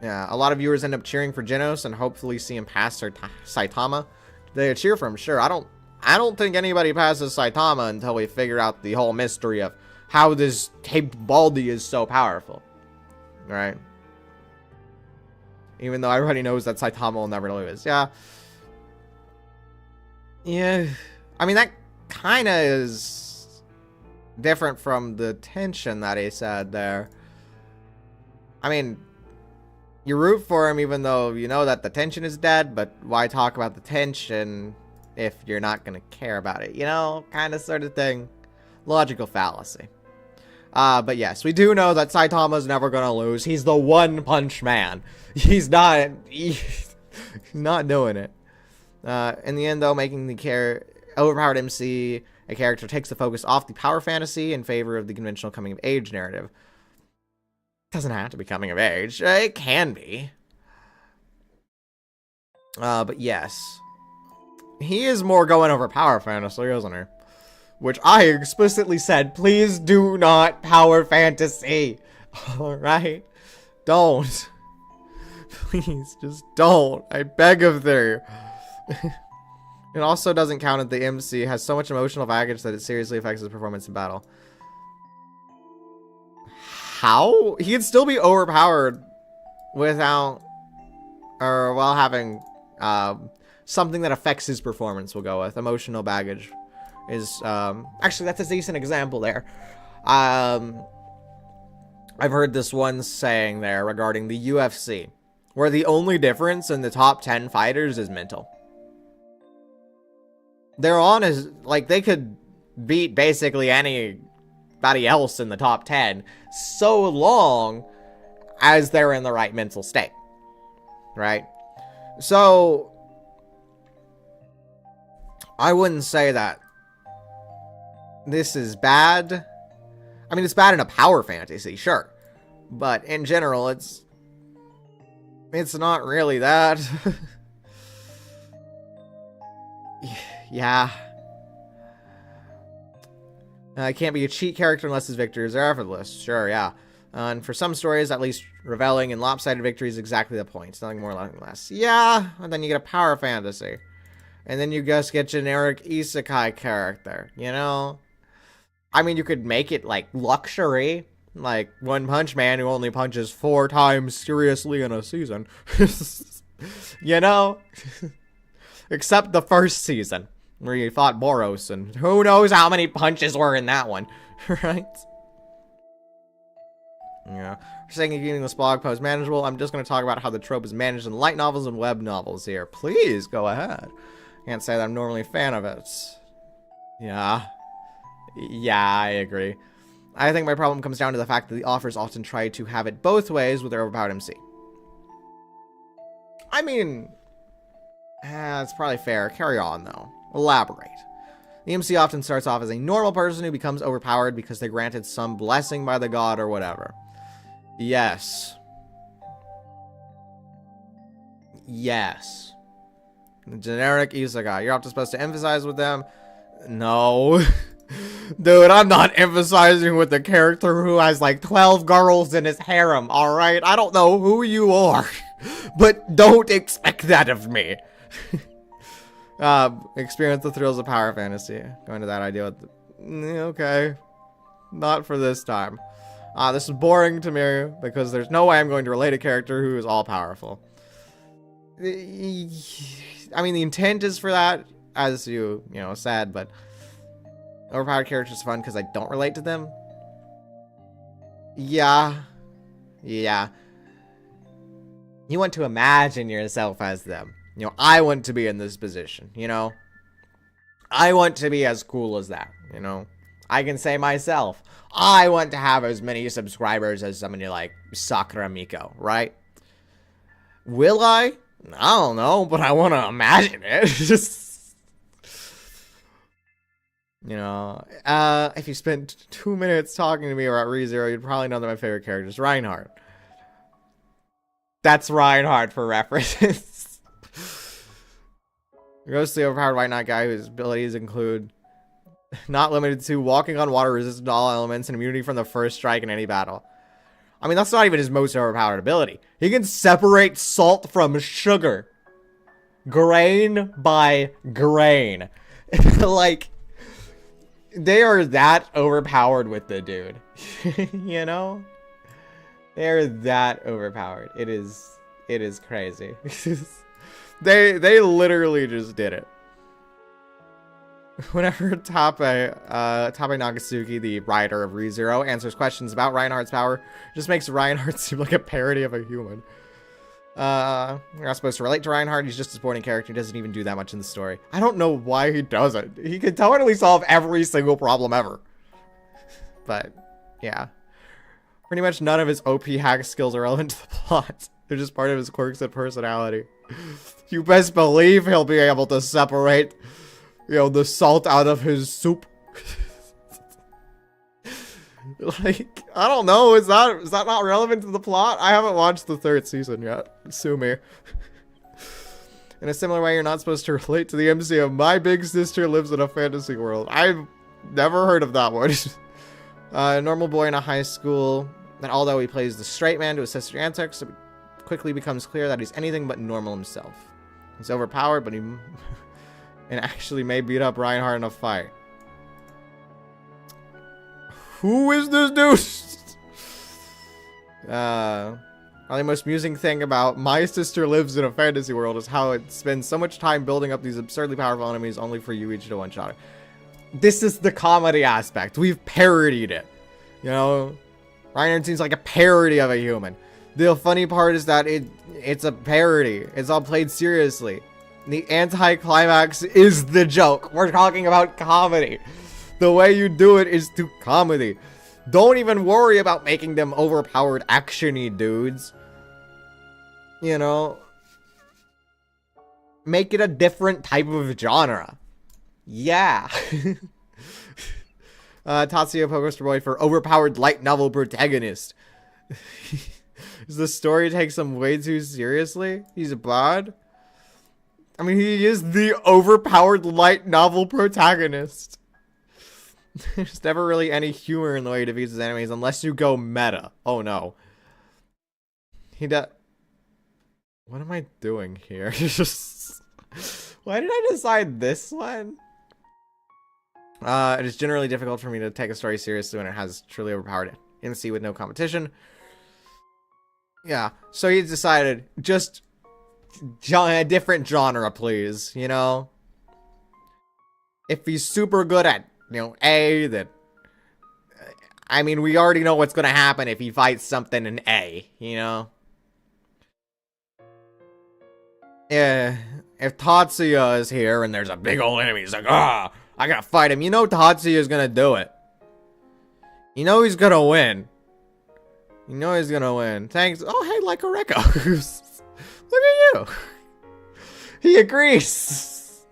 Yeah, a lot of viewers end up cheering for Genos and hopefully see him pass Saitama. They cheer for him, sure. I don't think anybody passes Saitama until we figure out the whole mystery of how this taped Baldy is so powerful. Right? Even though everybody knows that Saitama will never lose. Yeah. Yeah. I mean, that kind of is different from the tension that he said there. I mean, you root for him even though you know that the tension is dead, but why talk about the tension if you're not going to care about it? You know, kind of sort of thing. Logical fallacy. But yes, we do know that Saitama's never gonna lose. He's the One Punch Man. He's not doing it. In the end, though, making the overpowered MC A character takes the focus off the power fantasy in favor of the conventional coming-of-age narrative. Doesn't have to be coming of age. It can be. But yes. He is more going over power fantasy, isn't he? Which I explicitly said, please do not power fantasy. Alright? Don't. Please, just don't. I beg of thee. It also doesn't count that the MC has so much emotional baggage that it seriously affects his performance in battle. How? He can still be overpowered without, or while having something that affects his performance, we'll go with. Emotional baggage is, actually, that's a decent example there. I've heard this one saying there regarding the UFC, where the only difference in the top 10 fighters is mental. They're on as, like, they could beat basically anybody else in the top 10 so long as they're in the right mental state. Right? So, I wouldn't say that this is bad. I mean, it's bad in a power fantasy, sure. But in general, it's not really that. Yeah. It can't be a cheat character unless his victories are effortless. Sure, yeah. And for some stories, at least reveling and lopsided victory is exactly the point. It's nothing more, nothing less. Yeah, and then you get a power fantasy. And then you just get generic isekai character, you know? I mean, you could make it like luxury. Like One Punch Man who only punches 4 times seriously in a season. You know? Except the first season, where you fought Boros, and who knows how many punches were in that one, right? Yeah. Saying keeping this blog post manageable, I'm just going to talk about how the trope is managed in light novels and web novels here. Please, go ahead. Can't say that I'm normally a fan of it. Yeah. Yeah, I agree. I think my problem comes down to the fact that the authors often try to have it both ways with their Overpowered MC. I mean, it's probably fair. Carry on, though. Elaborate. The MC often starts off as a normal person who becomes overpowered because they're granted some blessing by the god or whatever. Yes. Yes. Generic isekai. You're often supposed to emphasize with them. No. Dude, I'm not emphasizing with the character who has like 12 girls in his harem, alright? I don't know who you are, but don't expect that of me. Experience the thrills of power fantasy. Going to that idea with okay. Not for this time. This is boring to me because there's no way I'm going to relate a character who is all powerful. I mean, the intent is for that, as you know, said, but overpowered characters is fun because I don't relate to them. Yeah. Yeah. You want to imagine yourself as them. You know, I want to be in this position, you know? I want to be as cool as that, you know? I can say myself, I want to have as many subscribers as somebody like Sakura Miko, right? Will I? I don't know, but I want to imagine it. Just, you know, if you spent 2 minutes talking to me about ReZero, you'd probably know that my favorite character is Reinhardt. That's Reinhardt for references. Grossly overpowered white knight guy whose abilities include not limited to walking on water, resistant to all elements, and immunity from the first strike in any battle. I mean, that's not even his most overpowered ability. He can separate salt from sugar. Grain by grain. Like, they are that overpowered with the dude. You know? They're that overpowered. It is crazy. They literally just did it. Whenever Tape Nagatsuki, the writer of ReZero, answers questions about Reinhardt's power, just makes Reinhardt seem like a parody of a human. You're not supposed to relate to Reinhardt. He's just a supporting character. He doesn't even do that much in the story. I don't know why he doesn't. He could totally solve every single problem ever. But, yeah. Pretty much none of his OP hack skills are relevant to the plot. They're just part of his quirks and personality. You best believe he'll be able to separate, you know, the salt out of his soup Like, I don't know. Is that not relevant to the plot? I haven't watched the 3rd season yet. Sue me. In a similar way, you're not supposed to relate to the MC of My Big Sister Lives in a Fantasy World. I've never heard of that one. A normal boy in a high school, and although he plays the straight man to his sister's antics, it quickly becomes clear that he's anything but normal himself. He's overpowered, but he and actually may beat up Reinhardt in a fight. Who is this dude? The most amusing thing about My Sister Lives in a Fantasy World is how it spends so much time building up these absurdly powerful enemies only for Yuichi to one-shot it. This is the comedy aspect. We've parodied it. You know? Reinhardt seems like a parody of a human. The funny part is that it's a parody. It's all played seriously. The anti-climax is the joke. We're talking about comedy. The way you do it is through comedy. Don't even worry about making them overpowered action-y dudes. You know? Make it a different type of genre. Yeah. Tatsuya Poster Boy for overpowered light novel protagonist. Does the story take him way too seriously? He's a bod? I mean, he is the overpowered light novel protagonist. There's never really any humor in the way he defeats his enemies unless you go meta. Oh no. He does. What am I doing here? Why did I decide this one? It is generally difficult for me to take a story seriously when it has truly overpowered MC with no competition. Yeah, so he decided, just a different genre, please, you know? If he's super good at, you know, A, then... I mean, we already know what's gonna happen if he fights something in A, you know? Yeah, if Tatsuya is here and there's a big old enemy, he's like, ah, I gotta fight him. You know Tatsuya is gonna do it. You know he's gonna win. You know he's gonna win. Thanks. Oh, hey, like a Rekko. Look at you. He agrees.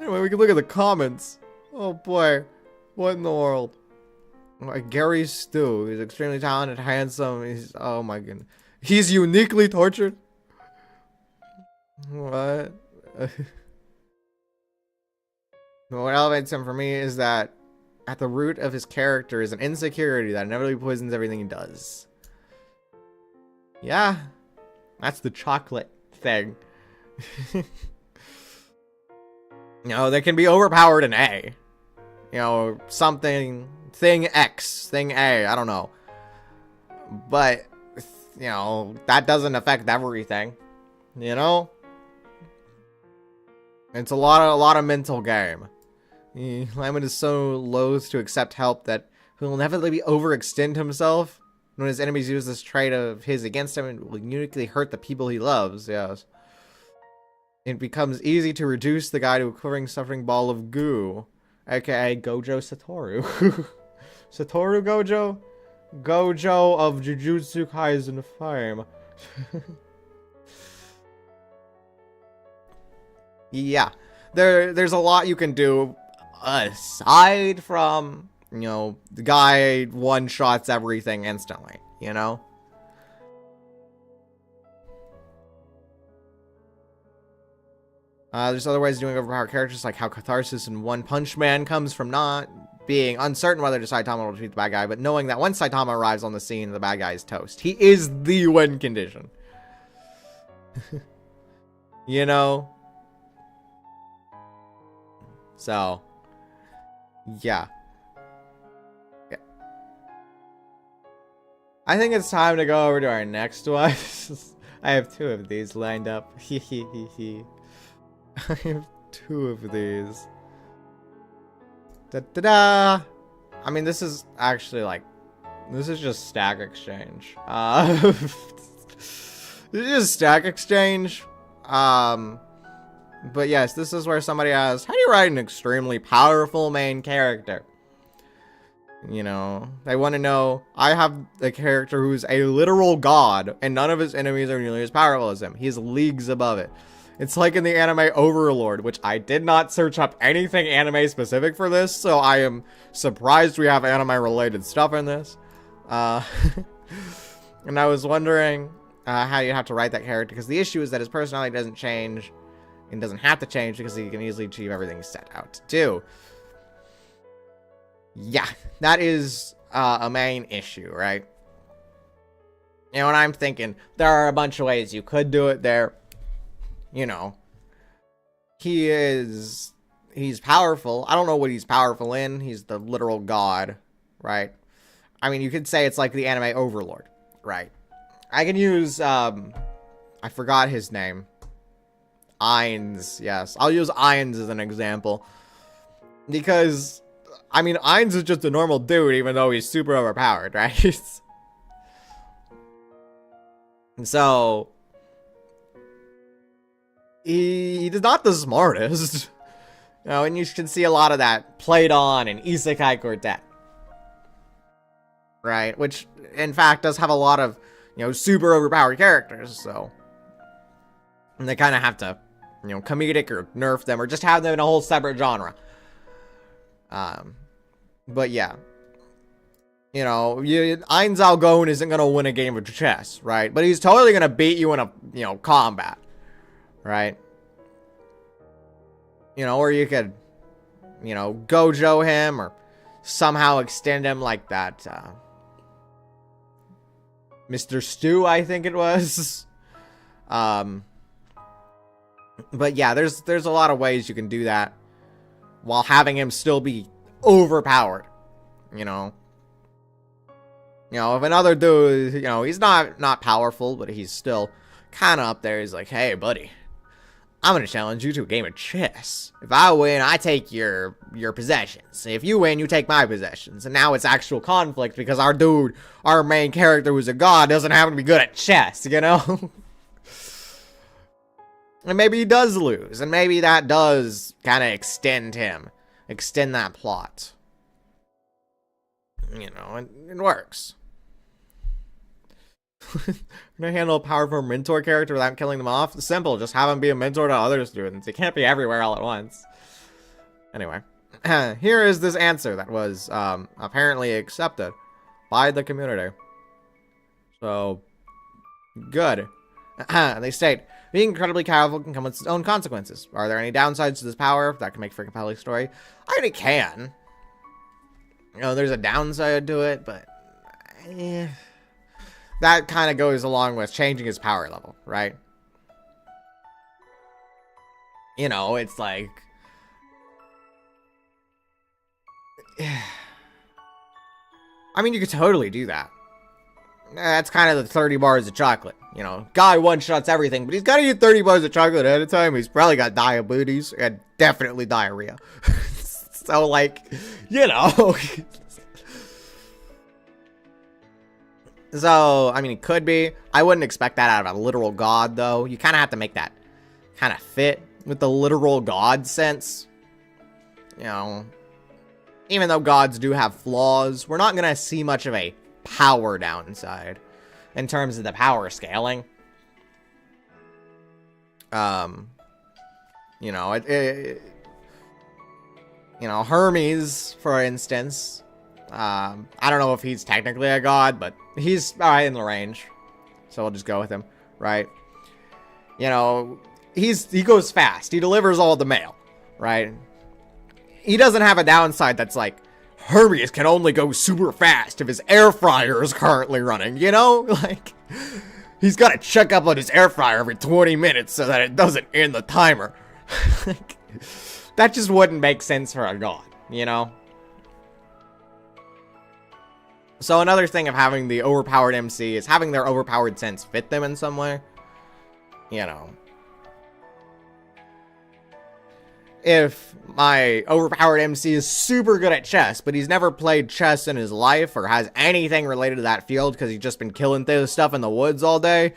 Anyway, we can look at the comments. Oh boy. What in the world? Like Gary Stu. He's extremely talented, handsome. He's, oh my goodness. He's uniquely tortured. What? What elevates him for me is that at the root of his character is an insecurity that inevitably poisons everything he does. Yeah. That's the chocolate thing. You know, they can be overpowered in A. You know, something, thing X, thing A, I don't know. But, you know, that doesn't affect everything. You know? It's a lot of mental game. Lyman is so loath to accept help that he will inevitably overextend himself. When his enemies use this trait of his against him, it will uniquely hurt the people he loves, yes. It becomes easy to reduce the guy to a quivering, suffering ball of goo. AKA Gojo Satoru. Satoru Gojo? Gojo of Jujutsu Kaisen fame. Yeah. There's a lot you can do aside from, you know, the guy one-shots everything instantly, you know? There's other ways of doing overpowered characters, like how Catharsis in One Punch Man comes from not being uncertain whether Saitama will defeat the bad guy, but knowing that once Saitama arrives on the scene, the bad guy is toast. He is the win condition. You know? So, yeah. I think it's time to go over to our next one. I have two of these lined up. I have two of these. Da-da-da! I mean, this is actually like... This is just stack exchange. This is just stack exchange. But yes, this is where somebody asks, how do you write an extremely powerful main character? You know, they want to know, I have a character who's a literal god, and none of his enemies are nearly as powerful as him. He's leagues above it. It's like in the anime Overlord, which I did not search up anything anime specific for this, so I am surprised we have anime-related stuff in this. And I was wondering how you have to write that character, because the issue is that his personality doesn't change, and doesn't have to change, because he can easily achieve everything he's set out to do. Yeah, that is a main issue, right? You know, and I'm thinking, there are a bunch of ways you could do it there. You know, he's powerful. I don't know what he's powerful in. He's the literal god, right? I mean, you could say it's like the anime Overlord, right? I can use, I forgot his name. Ainz, yes. I'll use Ainz as an example. Because, I mean, Ainz is just a normal dude, even though he's super overpowered, right? And so... He's not the smartest. You know, and you can see a lot of that played on in Isekai Quartet. Right? Which, in fact, does have a lot of, you know, super overpowered characters, so... And they kind of have to, you know, comedic or nerf them, or just have them in a whole separate genre. But yeah. You know, Ainz Algon isn't going to win a game of chess, right? But he's totally going to beat you in a, you know, combat. Right? You know, or you could, you know, Gojo him, or somehow extend him like that, Mr. Stew, I think it was. But yeah, there's a lot of ways you can do that while having him still be overpowered, you know. You know, if another dude, you know, he's not powerful, but he's still kind of up there. He's like, hey, buddy, I'm going to challenge you to a game of chess. If I win, I take your possessions. If you win, you take my possessions. And now it's actual conflict because our dude, our main character who's a god, doesn't happen to be good at chess, you know? And maybe he does lose. And maybe that does kind of extend that plot. You know, it works. Can I handle a powerful mentor character without killing them off? Simple, just have him be a mentor to other students. He can't be everywhere all at once. Anyway, here is this answer that was apparently accepted by the community. So, good. They state, being incredibly powerful can come with its own consequences. Are there any downsides to this power that can make for a compelling story? I mean, it can. You know, there's a downside to it, but... that kind of goes along with changing his power level, right? You know, it's like... I mean, you could totally do that. That's kind of the 30 bars of chocolate. You know, guy one-shots everything, but he's got to eat 30 bars of chocolate at a time. He's probably got diabetes and definitely diarrhea. So, like, you know... So, I mean, it could be. I wouldn't expect that out of a literal god, though. You kind of have to make that kind of fit with the literal god sense. You know, even though gods do have flaws, we're not going to see much of a power downside in terms of the power scaling. You know, you know, Hermes, for instance... I don't know if he's technically a god, but he's in the range. So we'll just go with him, right? You know, he goes fast. He delivers all the mail, right? He doesn't have a downside that's like, Hermes can only go super fast if his air fryer is currently running, you know? Like, he's got to check up on his air fryer every 20 minutes so that it doesn't end the timer. Like, that just wouldn't make sense for a god, you know? So another thing of having the overpowered MC is having their overpowered sense fit them in some way. You know. If my overpowered MC is super good at chess, but he's never played chess in his life or has anything related to that field because he's just been killing through stuff in the woods all day,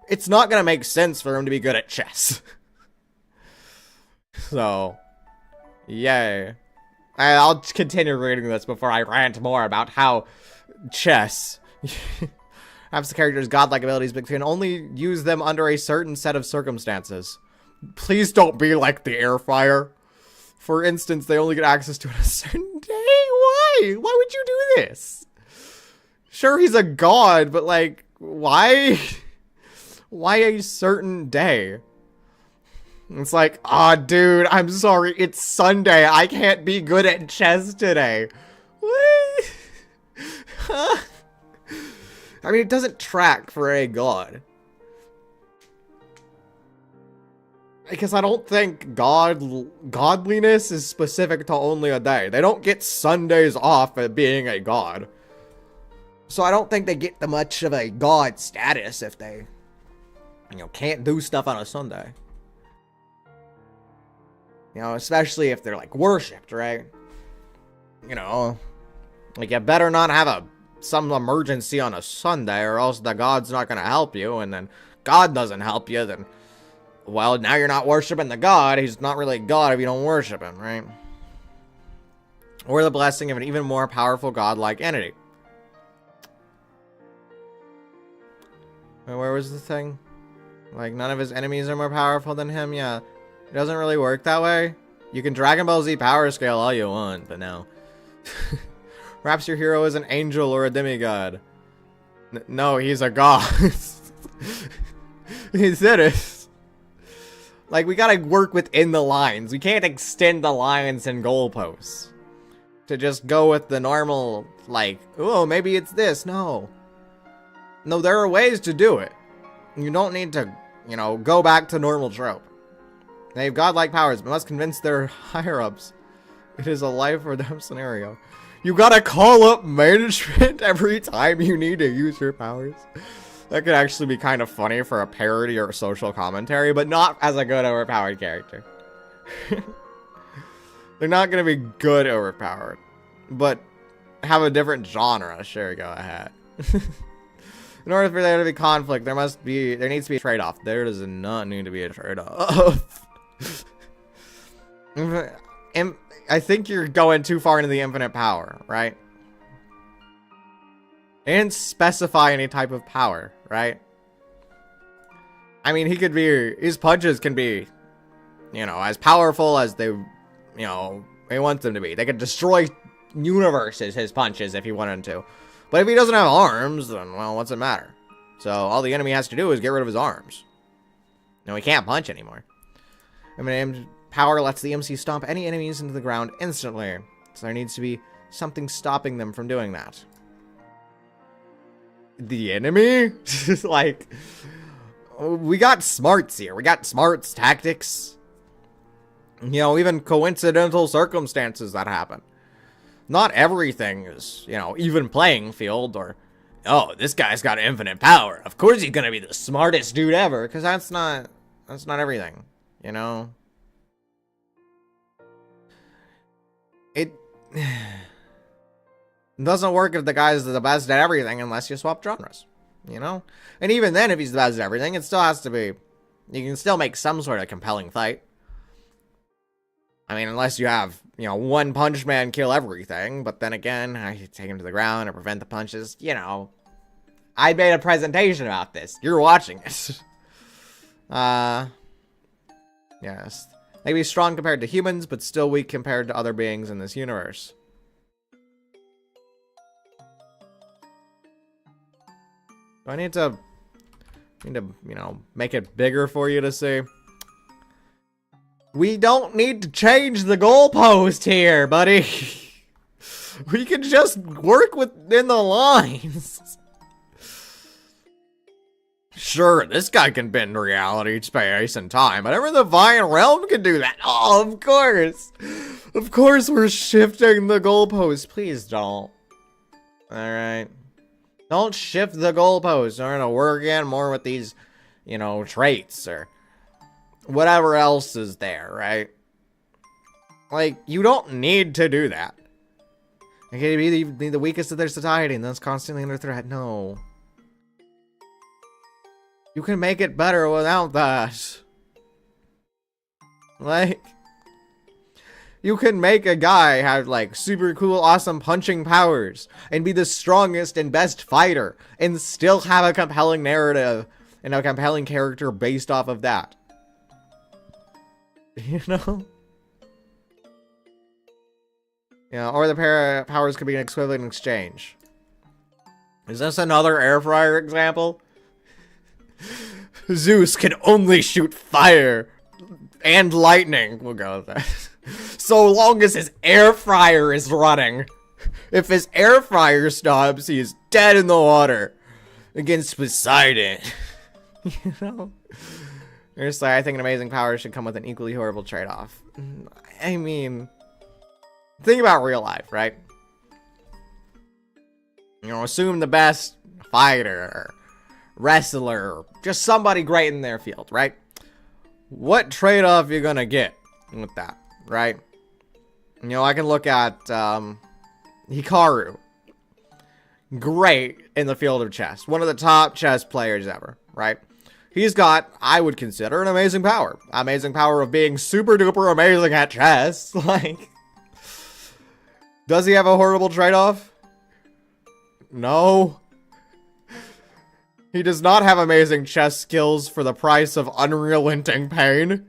it's not going to make sense for him to be good at chess. So, yay. I'll continue reading this before I rant more about how chess has the character's godlike abilities, but can only use them under a certain set of circumstances. Please don't be like the air fryer. For instance, they only get access to it a certain day. Why? Why would you do this? Sure, he's a god, but like, why? Why a certain day? It's like, ah, dude, I'm sorry, it's Sunday. I can't be good at chess today. What? I mean, it doesn't track for a god. Because I don't think godliness is specific to only a day. They don't get Sundays off at being a god. So I don't think they get the much of a god status if they, can't do stuff on a Sunday. Especially if they're like worshipped, right? Like you better not have some emergency on a Sunday or else the god's not gonna help you, and then God doesn't help you, then well, now you're not worshiping the god. He's not really God if you don't worship him, right? Or the blessing of an even more powerful godlike entity. Where was the thing? Like, none of his enemies are more powerful than him? Yeah. It doesn't really work that way. You can Dragon Ball Z power scale all you want, but no. Perhaps your hero is an angel or a demigod. No, he's a god. He said it. Like, we gotta work within the lines. We can't extend the lines and goalposts. To just go with the normal, like, oh, maybe it's this. No. No, there are ways to do it. You don't need to, go back to normal trope. They have godlike powers, but must convince their higher-ups. It is a life or death scenario. You gotta call up management every time you need to use your powers. That could actually be kind of funny for a parody or a social commentary, but not as a good overpowered character. They're not gonna be good overpowered, but have a different genre. Sure, go ahead. In order for there to be conflict, there needs to be a trade-off. There does not need to be a trade-off. I think you're going too far into the infinite power, right? They didn't specify any type of power, right? I mean, his punches can be, as powerful as they want them to be. They could destroy universes, his punches, if he wanted to. But if he doesn't have arms, then, well, what's it matter? So, all the enemy has to do is get rid of his arms. No, he can't punch anymore. I mean, power lets the MC stomp any enemies into the ground instantly. So there needs to be something stopping them from doing that. The enemy? Like, we got smarts here. We got smarts, tactics. Even coincidental circumstances that happen. Not everything is, even playing field or, oh, this guy's got infinite power. Of course he's gonna be the smartest dude ever, because that's not everything, It doesn't work if the guy's the best at everything unless you swap genres, And even then, if he's the best at everything, it still has to be, you can still make some sort of compelling fight. I mean, unless you have, one punch man kill everything, but then again, I take him to the ground and prevent the punches, I made a presentation about this. You're watching it. Yes. Maybe strong compared to humans, but still weak compared to other beings in this universe. Do I need to, make it bigger for you to see? We don't need to change the goalpost here, buddy. We can just work within the lines. Sure, this guy can bend reality, space, and time, but ever the Vine Realm can do that. Oh, of course. Of course we're shifting the goalpost. Please don't. Alright. Don't shift the goalpost. We're gonna work in more with these, traits or whatever else is there, right? Like, you don't need to do that. Okay, be the weakest of their society and that's constantly under threat. No. You can make it better without that. Like, you can make a guy have, like, super cool, awesome punching powers and be the strongest and best fighter and still have a compelling narrative and a compelling character based off of that. You know? Yeah, or the pair of powers could be an equivalent exchange. Is this another air fryer example? Zeus can only shoot fire and lightning. We'll go with that. So long as his air fryer is running. If his air fryer stops, he is dead in the water. Against Poseidon. You know? Seriously, I think an amazing power should come with an equally horrible trade-off. I mean, think about real life, right? You know, assume the best fighter, wrestler, just somebody great in their field, right? What trade-off you gonna get with that, right? You know, I can look at Hikaru. Great in the field of chess. One of the top chess players ever, right? He's got, I would consider, an amazing power. Amazing power of being super duper amazing at chess. Like, does he have a horrible trade-off? No. He does not have amazing chess skills for the price of unrelenting pain.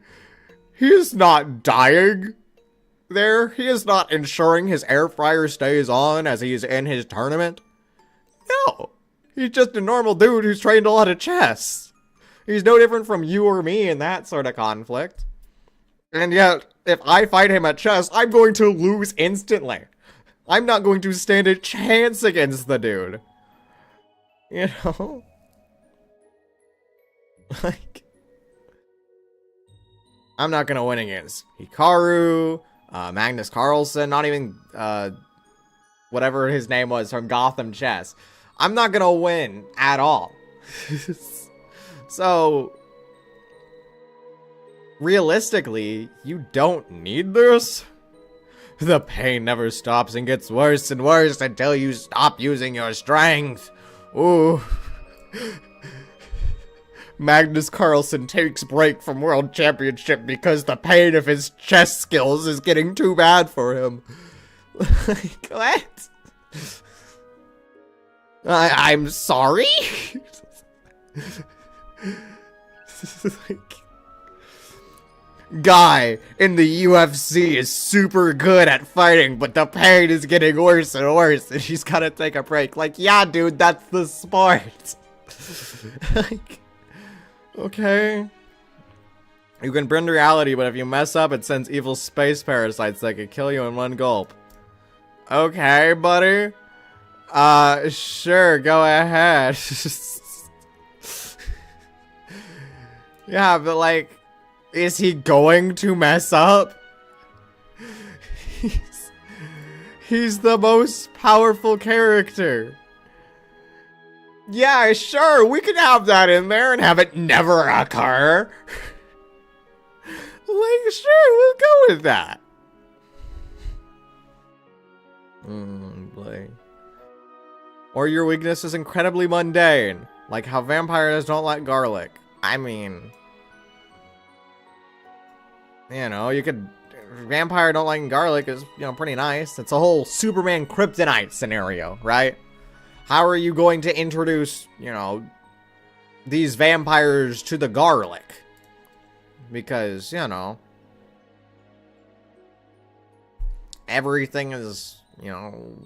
He is not dying there. He is not ensuring his air fryer stays on as he is in his tournament. No. He's just a normal dude who's trained a lot of chess. He's no different from you or me in that sort of conflict. And yet, if I fight him at chess, I'm going to lose instantly. I'm not going to stand a chance against the dude. You know? Like, I'm not gonna win against Hikaru, Magnus Carlsen, not even, whatever his name was from Gotham Chess. I'm not gonna win at all. So, realistically, you don't need this. The pain never stops and gets worse and worse until you stop using your strength. Ooh. Magnus Carlsen takes break from World Championship because the pain of his chess skills is getting too bad for him. Like, what? I'm sorry? Like, guy in the UFC is super good at fighting, but the pain is getting worse and worse, and he's gotta take a break. Like, yeah, dude, that's the sport. Like, okay. You can bend reality, but if you mess up, it sends evil space parasites that could kill you in one gulp. Okay, buddy. Sure, go ahead. Yeah, but like, is he going to mess up? He's the most powerful character. Yeah, sure, we can have that in there and have it never occur. Like, sure, we'll go with that. Boy. Or your weakness is incredibly mundane, like how vampires don't like garlic. I mean, you know, you could... Vampire don't like garlic is, you know, pretty nice. It's a whole Superman kryptonite scenario, right? How are you going to introduce, you know, these vampires to the garlic? Because, you know, everything is, you know,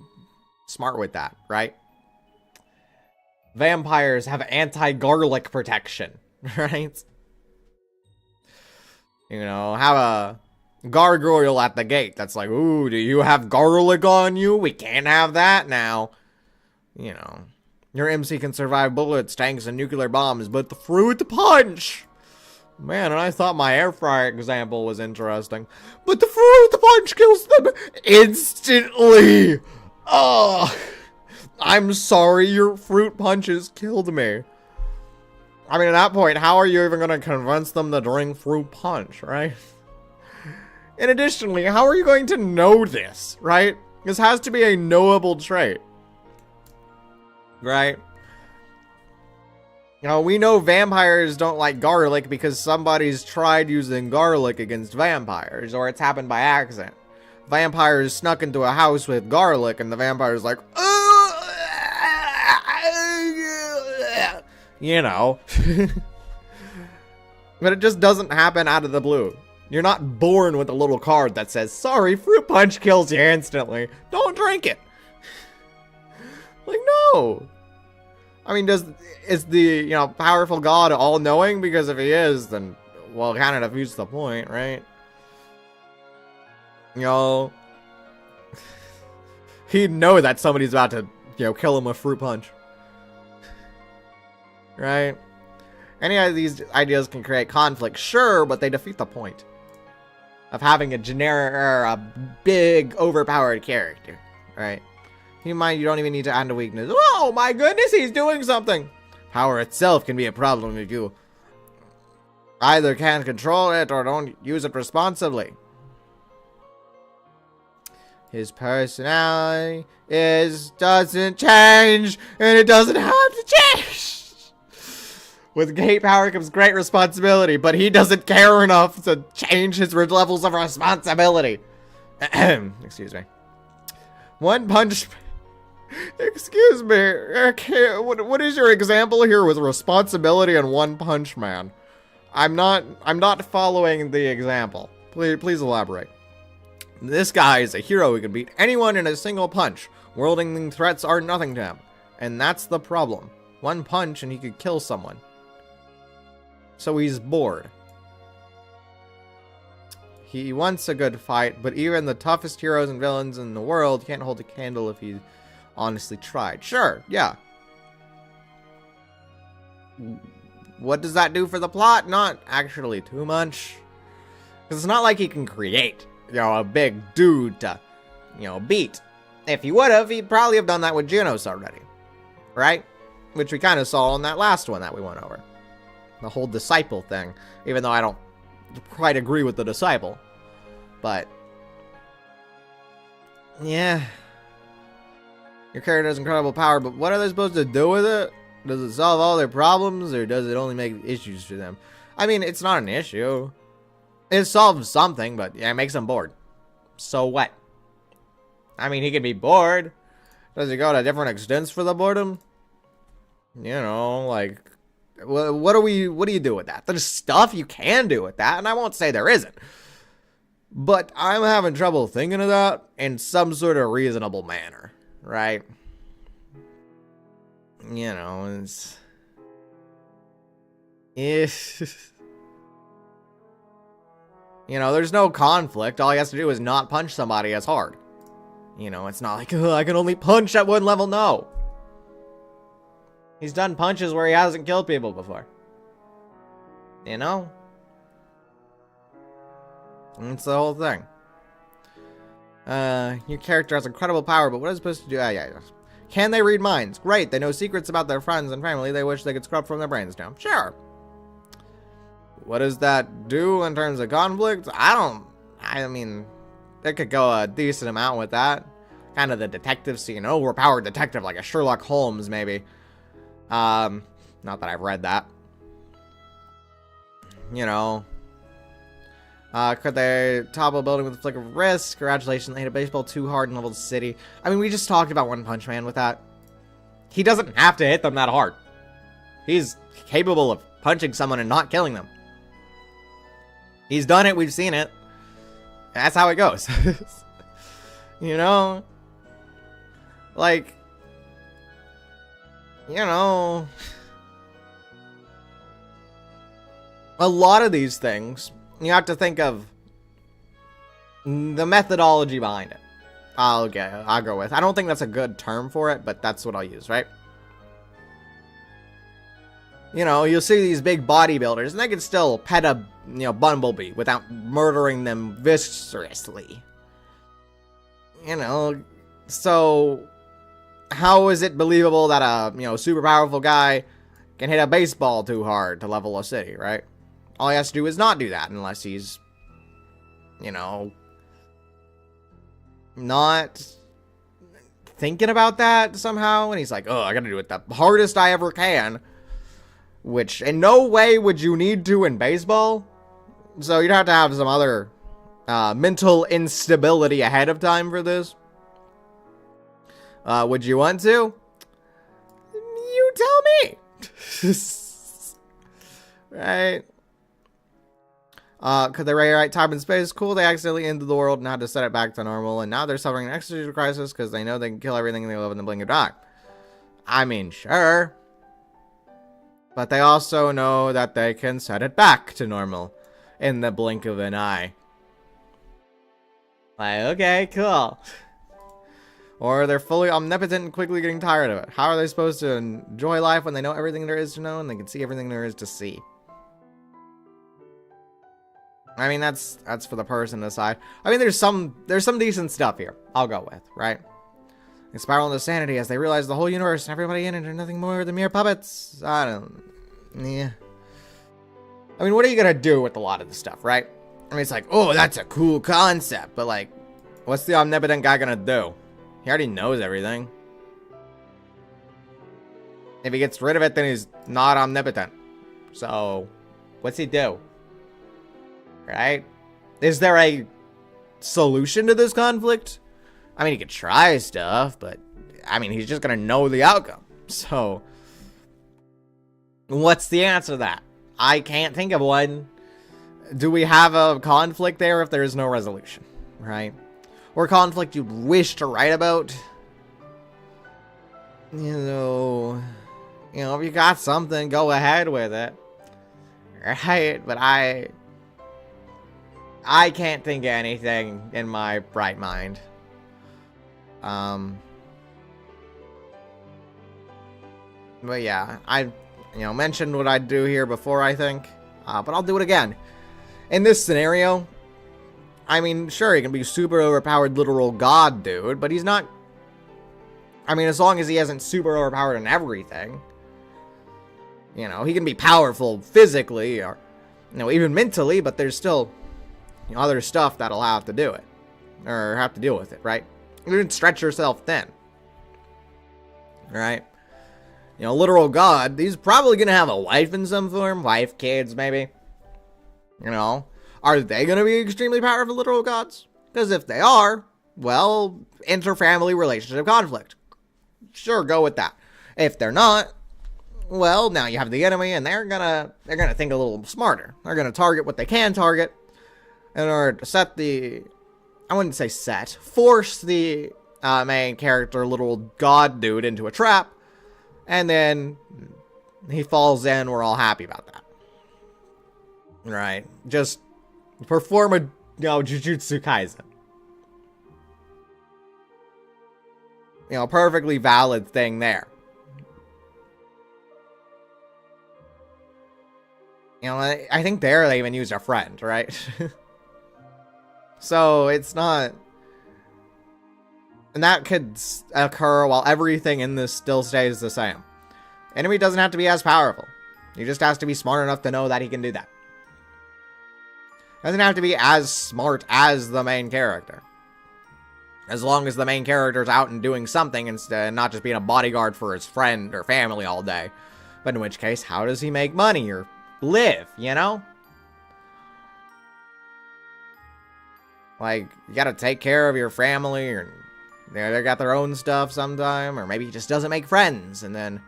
smart with that, right? Vampires have anti-garlic protection, right? You know, have a gargoyle at the gate that's like, ooh, do you have garlic on you? We can't have that now. You know, your MC can survive bullets, tanks, and nuclear bombs, but the fruit punch! Man, and I thought my air fryer example was interesting. But the fruit punch kills them instantly! Oh, I'm sorry, your fruit punches killed me. I mean, at that point, how are you even going to convince them to drink fruit punch, right? And additionally, how are you going to know this, right? This has to be a knowable trait. Right? You know, we know vampires don't like garlic because somebody's tried using garlic against vampires, or it's happened by accident. Vampires snuck into a house with garlic, and the vampire's like, you know. But it just doesn't happen out of the blue. You're not born with a little card that says, sorry, fruit punch kills you instantly. Don't drink it. Like, no. I mean, is the, powerful god all-knowing? Because if he is, then, well, it kind of defeats the point, right? He'd know that somebody's about to, kill him with fruit punch. Right? Any of these ideas can create conflict, sure, but they defeat the point of having a generic or a big overpowered character, right? Keep in mind, you don't even need to add a weakness. Oh my goodness, he's doing something! Power itself can be a problem if you either can't control it or don't use it responsibly. His personality doesn't change, and it doesn't have to change! With great power comes great responsibility, but he doesn't care enough to change his levels of responsibility. Excuse me. One punch... Excuse me. What is your example here with responsibility and One Punch Man? I'm not following the example. Please elaborate. This guy is a hero who can beat anyone in a single punch. World-ending threats are nothing to him. And that's the problem. One punch and he could kill someone. So he's bored. He wants a good fight, but even the toughest heroes and villains in the world can't hold a candle if he honestly tried. Sure, yeah. What does that do for the plot? Not actually too much. Because it's not like he can create, a big dude to, beat. If he would have, he'd probably have done that with Genos already. Right? Which we kind of saw in that last one that we went over. The whole disciple thing. Even though I don't quite agree with the disciple. But yeah. Your character has incredible power, but what are they supposed to do with it? Does it solve all their problems, or does it only make issues for them? I mean, it's not an issue. It solves something, but yeah, it makes them bored. So what? I mean, he can be bored. Does he go to different extents for the boredom? Like, what do you do with that? There's stuff you can do with that, and I won't say there isn't. But I'm having trouble thinking of that in some sort of reasonable manner, right? It's... there's no conflict. All he has to do is not punch somebody as hard. It's not like, I can only punch at one level. No. He's done punches where he hasn't killed people before. That's the whole thing. Your character has incredible power, but what is it supposed to do? Yeah. Can they read minds? Great. They know secrets about their friends and family they wish they could scrub from their brains now. Sure. What does that do in terms of conflict? I mean, they could go a decent amount with that. Kind of the detective scene. Overpowered detective, like a Sherlock Holmes, maybe. Not that I've read that. Could they topple a building with a flick of wrist? Congratulations, they hit a baseball too hard and leveled the city. I mean, we just talked about One Punch Man with that. He doesn't have to hit them that hard. He's capable of punching someone and not killing them. He's done it, we've seen it. That's how it goes. Like, a lot of these things, you have to think of the methodology behind it. I'll go with. I don't think that's a good term for it, but that's what I'll use, right? You'll see these big bodybuilders, and they can still pet a, bumblebee without murdering them viciously. So how is it believable that a, super powerful guy can hit a baseball too hard to level a city, right? All he has to do is not do that unless he's, not thinking about that somehow. And he's like, I gotta do it the hardest I ever can. Which in no way would you need to in baseball. So you'd have to have some other mental instability ahead of time for this. Would you want to? You tell me. Right? Could they rewrite time and space? Cool, they accidentally ended the world and had to set it back to normal, and now they're suffering an existential crisis because they know they can kill everything they love in the blink of an eye. I mean, sure. But they also know that they can set it back to normal in the blink of an eye. Like, okay, cool. Or they're fully omnipotent and quickly getting tired of it. How are they supposed to enjoy life when they know everything there is to know and they can see everything there is to see? I mean, that's for the person to decide. I mean, there's some decent stuff here. I'll go with, right? They spiral into sanity as they realize the whole universe and everybody in it are nothing more than mere puppets. Yeah. I mean, what are you gonna do with a lot of this stuff, right? I mean, it's like, oh, that's a cool concept, but like, what's the omnipotent guy gonna do? He already knows everything. If he gets rid of it, then he's not omnipotent. So, what's he do? Right? Is there a solution to this conflict? I mean, he could try stuff, but I mean, he's just gonna know the outcome. So, what's the answer to that? I can't think of one. Do we have a conflict there if there is no resolution? Right? Or conflict you'd wish to write about? You know, if you got something, go ahead with it. Right? But I can't think of anything in my bright mind. But yeah, I mentioned what I'd do here before, I think. But I'll do it again. In this scenario, I mean, sure, he can be super overpowered literal god dude, but he's not... I mean, as long as he isn't super overpowered in everything. He can be powerful physically or, even mentally, but there's still other stuff that'll have to do it. Or have to deal with it, right? You can stretch yourself thin. Right? Literal god, he's probably gonna have a wife in some form. Wife, kids, maybe. Are they gonna be extremely powerful literal gods? Because if they are, well, inter-family relationship conflict. Sure, go with that. If they're not, well, now you have the enemy, and they're gonna think a little smarter. They're gonna target what they can target in order to set the... I wouldn't say set. Force the main character, little god dude, into a trap. And then he falls in. We're all happy about that. Right. Just perform a Jujutsu Kaisen. Perfectly valid thing there. I think there they even used a friend, right? So it's not... And that could occur while everything in this still stays the same. Enemy doesn't have to be as powerful. He just has to be smart enough to know that he can do that. Doesn't have to be as smart as the main character. As long as the main character's out and doing something instead, not just being a bodyguard for his friend or family all day. But in which case, how does he make money or live, Like, you gotta take care of your family, or they got their own stuff sometime, or maybe he just doesn't make friends, and then,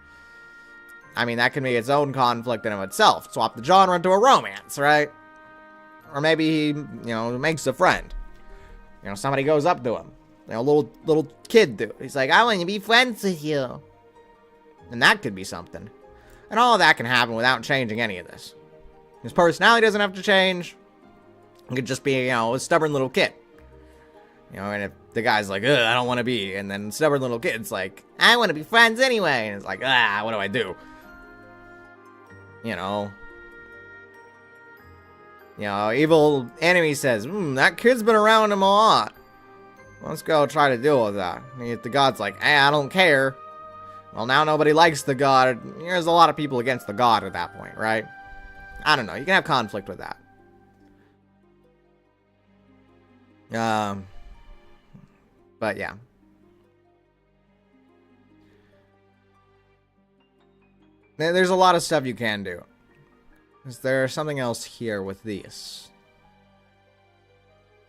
I mean, that can be its own conflict in of itself. Swap the genre into a romance, right? Or maybe he, makes a friend. Somebody goes up to him. Little kid dude. He's like, I want to be friends with you. And that could be something. And all of that can happen without changing any of this. His personality doesn't have to change. It could just be, a stubborn little kid. And if the guy's like, ugh, I don't want to be. And then stubborn little kid's like, I want to be friends anyway. And it's like, what do I do? Evil enemy says, that kid's been around him a lot. Let's go try to deal with that. And if the god's like, I don't care. Well, now nobody likes the god. There's a lot of people against the god at that point, right? I don't know. You can have conflict with that. But yeah. There's a lot of stuff you can do. Is there something else here with these?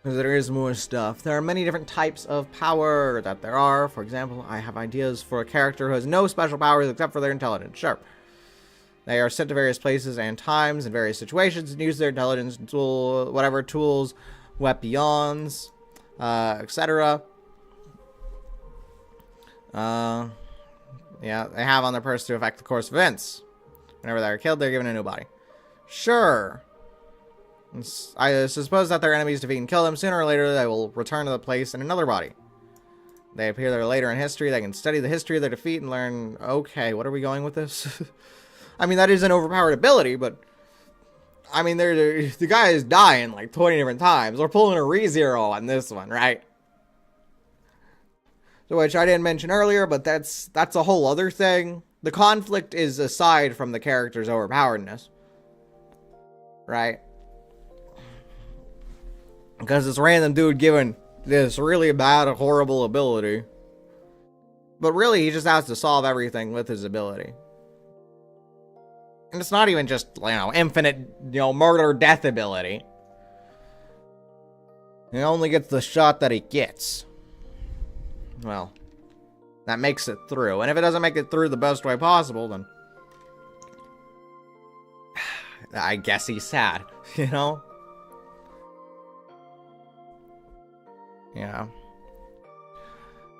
Because there is more stuff. There are many different types of power that there are. For example, I have ideas for a character who has no special powers except for their intelligence. Sure. They are sent to various places and times in various situations and use their intelligence, tools, weapons, etc. Yeah, they have on their person to affect the course of events. Whenever they are killed, they're given a new body. Sure. I suppose that their enemies defeat and kill them. Sooner or later, they will return to the place in another body. They appear there later in history. They can study the history of their defeat and learn... Okay, what are we going with this? I mean, that is an overpowered ability, but... I mean, the guy is dying like 20 different times. We're pulling a ReZero on this one, right? Which I didn't mention earlier, but that's a whole other thing. The conflict is aside from the character's overpoweredness. Right? Because this random dude given this really bad, horrible ability. But really, he just has to solve everything with his ability. And it's not even just, infinite, murder, death ability. He only gets the shot that he gets. Well, that makes it through. And if it doesn't make it through the best way possible, then... I guess he's sad, Yeah.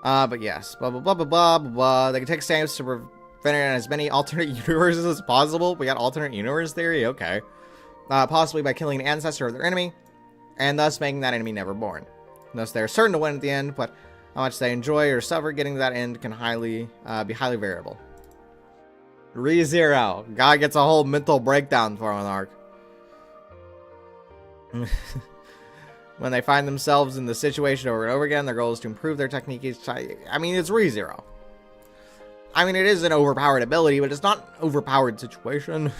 But yes. Blah, blah, blah, blah, blah, blah. They can take stamps to prevent it in as many alternate universes as possible. We got alternate universe theory? Okay. Possibly by killing an ancestor of their enemy, and thus making that enemy never born. Thus, they're certain to win at the end, but how much they enjoy or suffer getting to that end can be highly variable. ReZero. Guy gets a whole mental breakdown for an arc. When they find themselves in the situation over and over again, their goal is to improve their technique each time. I mean, it's ReZero. I mean, it is an overpowered ability, but it's not an overpowered situation.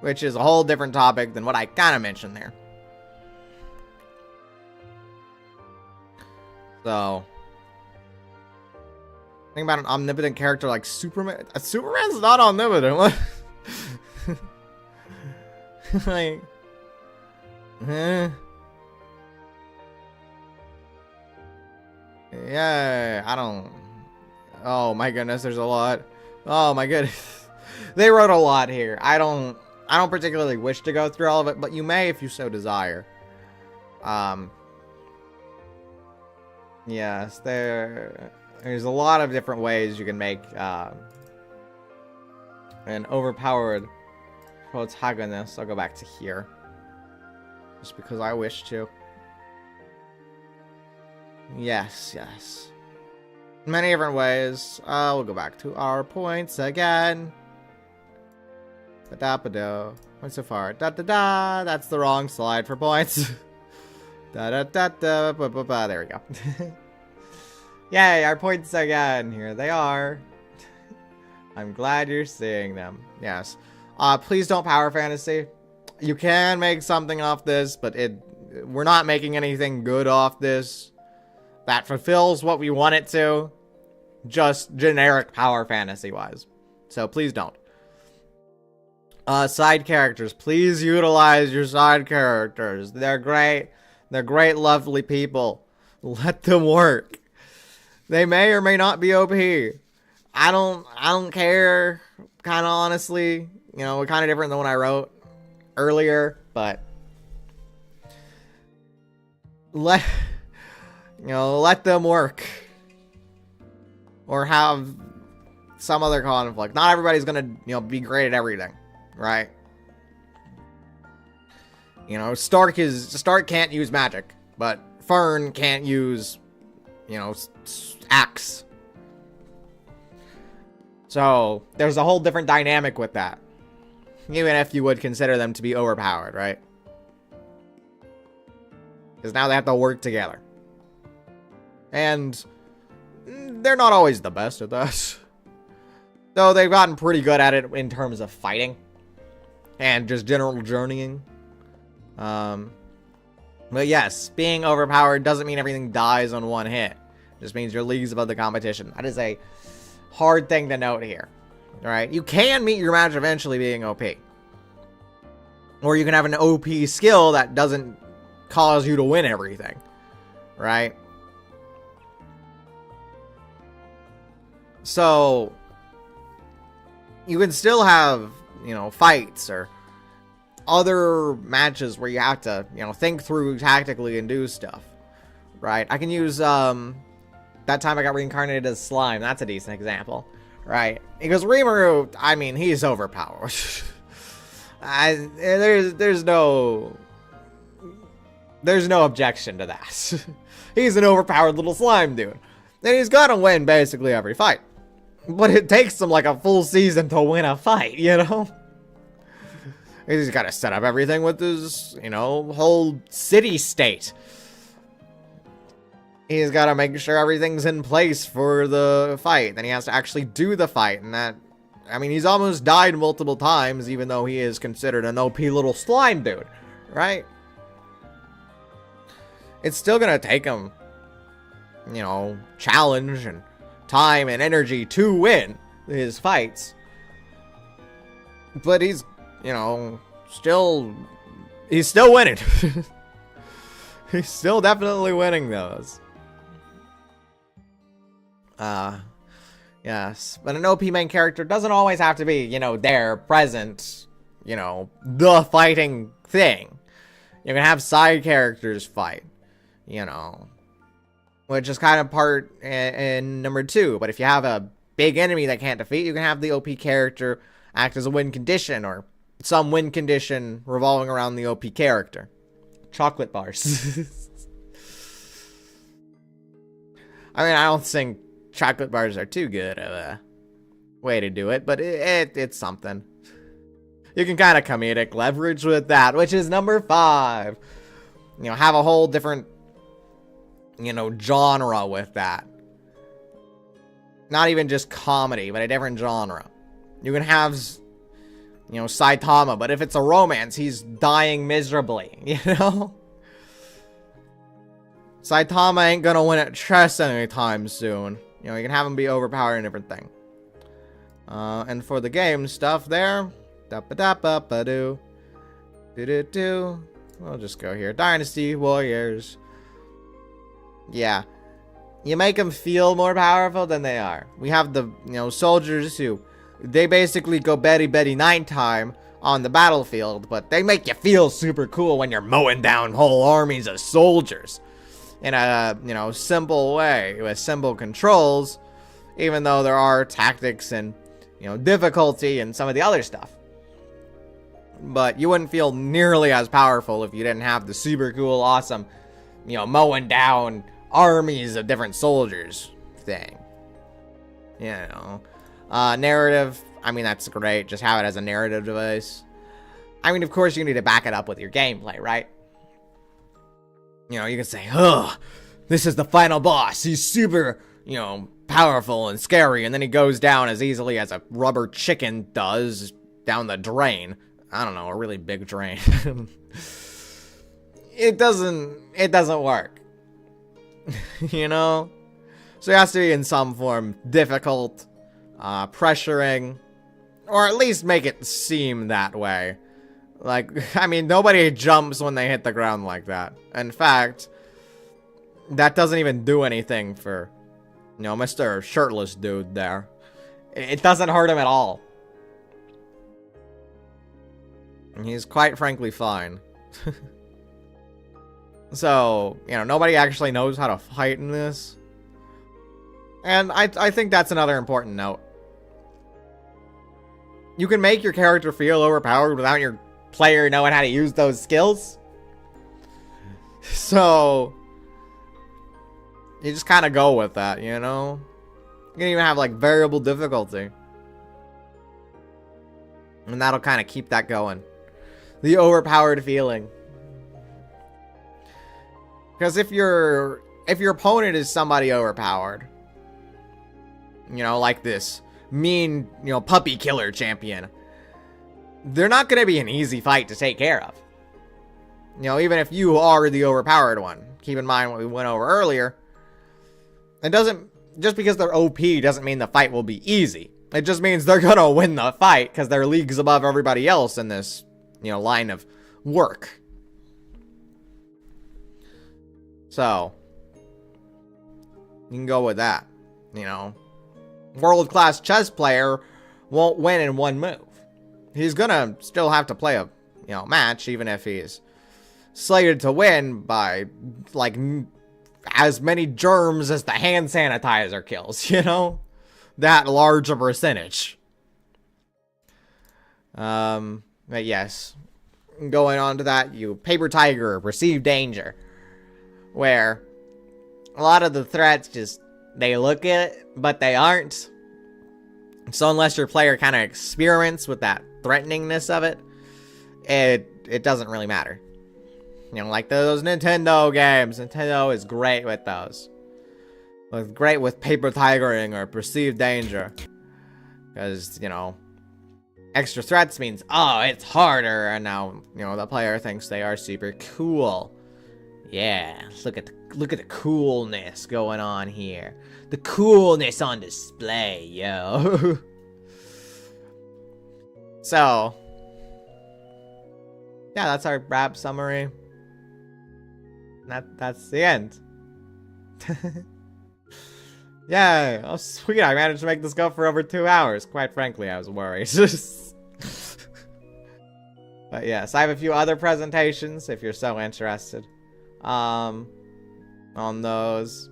Which is a whole different topic than what I kind of mentioned there. So, think about an omnipotent character like Superman. Superman's not omnipotent. What? Like, yeah, I don't. Oh my goodness, there's a lot. Oh my goodness, they wrote a lot here. I don't particularly wish to go through all of it, but you may if you so desire. Yes, there's a lot of different ways you can make an overpowered protagonist. I'll go back to here. Just because I wish to. Yes. Many different ways. We'll go back to our points again. Ba-da-ba-do. Went so far. Da-da-da. That's the wrong slide for points. Da-da-da-da. Ba-ba-ba. There we go. Yay, our points again. Here they are. I'm glad you're seeing them. Yes. Please don't power fantasy. You can make something off this, but we're not making anything good off this that fulfills what we want it to. Just generic power fantasy wise. So please don't. Side characters. Please utilize your side characters. They're great. They're great, lovely people. Let them work. They may or may not be OP. I don't care. Kind of honestly. Kind of different than what I wrote earlier, but let them work or have some other conflict. Not everybody's gonna be great at everything, right? Stark can't use magic, but Fern can't use axe. So there's a whole different dynamic with that. Even if you would consider them to be overpowered, right? Because now they have to work together. And they're not always the best at that. Though they've gotten pretty good at it in terms of fighting. And just general journeying. But yes, being overpowered doesn't mean everything dies on one hit. It just means you're leagues above the competition. That is a hard thing to note here. Right? You can meet your match eventually being OP. Or you can have an OP skill that doesn't cause you to win everything. Right? So, you can still have, you know, fights or other matches where you have to, you know, think through tactically and do stuff, right? I can use, that time I got reincarnated as slime. That's a decent example, right? Because Rimuru, I mean, he's overpowered. There's no objection to that. He's an overpowered little slime dude. And he's gonna win basically every fight. But it takes him like a full season to win a fight, you know? He's gotta set up everything with his, you know, whole city-state. He's gotta make sure everything's in place for the fight. Then he has to actually do the fight. And that, I mean, he's almost died multiple times, even though he is considered an OP little slime dude, right? It's still gonna take him, you know, challenge and time and energy to win his fights. But he's, you know, he's still winning. He's still definitely winning those. Yes. But an OP main character doesn't always have to be, you know, there, present, you know, the fighting thing. You can have side characters fight, you know, which is kind of part in number 2. But if you have a big enemy that can't defeat, you can have the OP character act as a win condition, or some win condition revolving around the OP character. Chocolate bars. I mean, I don't think chocolate bars are too good of a way to do it, but it's something. You can kind of comedic leverage with that, which is number 5. You know, have a whole different, you know, genre with that. Not even just comedy, but a different genre. You can have, you know, Saitama, but if it's a romance, he's dying miserably, you know? Saitama ain't gonna win at chess anytime soon. You know, you can have him be overpowered and different thing. And for the game stuff there, da-ba-da-ba-ba-doo, do-do-do. We'll just go here. Dynasty Warriors. Yeah. You make them feel more powerful than they are. We have the, you know, soldiers who, they basically go Betty Betty nighttime on the battlefield, but they make you feel super cool when you're mowing down whole armies of soldiers. In a, you know, simple way, with simple controls, even though there are tactics and, you know, difficulty and some of the other stuff. But you wouldn't feel nearly as powerful if you didn't have the super cool, awesome, you know, mowing down armies of different soldiers thing. You know. Narrative, I mean, that's great. Just have it as a narrative device. I mean, of course, you need to back it up with your gameplay, right? You know, you can say, "Ugh, this is the final boss. He's super, you know, powerful and scary," and then he goes down as easily as a rubber chicken does down the drain. I don't know, a really big drain. It doesn't work. You know? So it has to be in some form difficult, pressuring, or at least make it seem that way. Like, I mean, nobody jumps when they hit the ground like that. In fact, that doesn't even do anything for, you know, Mr. Shirtless dude there. It doesn't hurt him at all. And he's quite frankly fine. So, you know, nobody actually knows how to fight in this. And I think that's another important note. You can make your character feel overpowered without your player knowing how to use those skills. So you just kind of go with that, you know? You can even have like variable difficulty, and that'll kind of keep that going. The overpowered feeling. Because if your opponent is somebody overpowered, you know, like this mean, you know, puppy killer champion, they're not going to be an easy fight to take care of. You know, even if you are the overpowered one. Keep in mind what we went over earlier. It doesn't, just because they're OP doesn't mean the fight will be easy. It just means they're going to win the fight because they're leagues above everybody else in this, you know, line of work. So, you can go with that, you know. World-class chess player won't win in one move. He's gonna still have to play a, match, even if he's slated to win by, like, as many germs as the hand sanitizer kills, That large a percentage. But yes. Going on to that, you paper tiger, perceive danger. Where a lot of the threats they look it, but they aren't. So unless your player kind of experiments with that threateningness of it, it doesn't really matter. Like those Nintendo games. Nintendo is great with those. It's great with paper tigering or perceived danger. Because, extra threats means, oh, it's harder. And now, the player thinks they are super cool. Yeah, look at the coolness going on here. The coolness on display, yo. So, yeah, that's our wrap summary. That's the end. Yeah, oh sweet, I managed to make this go for over 2 hours. Quite frankly, I was worried. But yes, I have a few other presentations if you're so interested. On those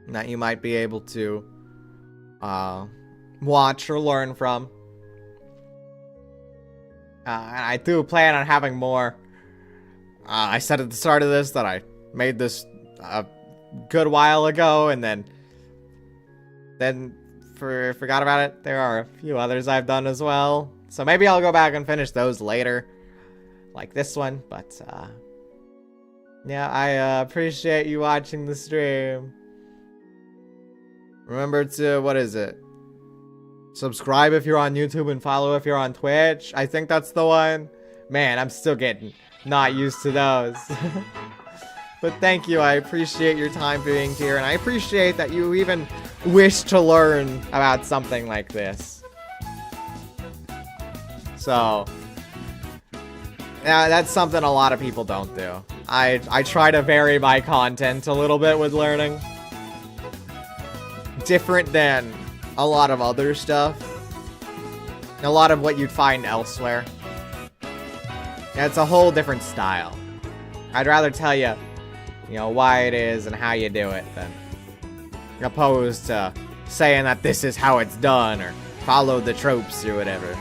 that you might be able to watch or learn from. And I do plan on having more. I said at the start of this that I made this a good while ago, and then forgot about it. There are a few others I've done as well, so maybe I'll go back and finish those later, like this one. But yeah, I appreciate you watching the stream. Remember to, what is it? Subscribe if you're on YouTube and follow if you're on Twitch. I think that's the one. Man, I'm still getting not used to those. But thank you, I appreciate your time being here, and I appreciate that you even wish to learn about something like this. So, yeah, that's something a lot of people don't do. I try to vary my content a little bit with learning. Different than a lot of other stuff. A lot of what you'd find elsewhere. Yeah, it's a whole different style. I'd rather tell you, why it is and how you do it than opposed to saying that this is how it's done or follow the tropes or whatever.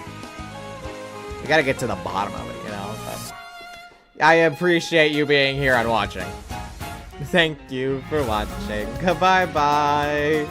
You gotta get to the bottom of it, But I appreciate you being here and watching. Thank you for watching. Goodbye, bye.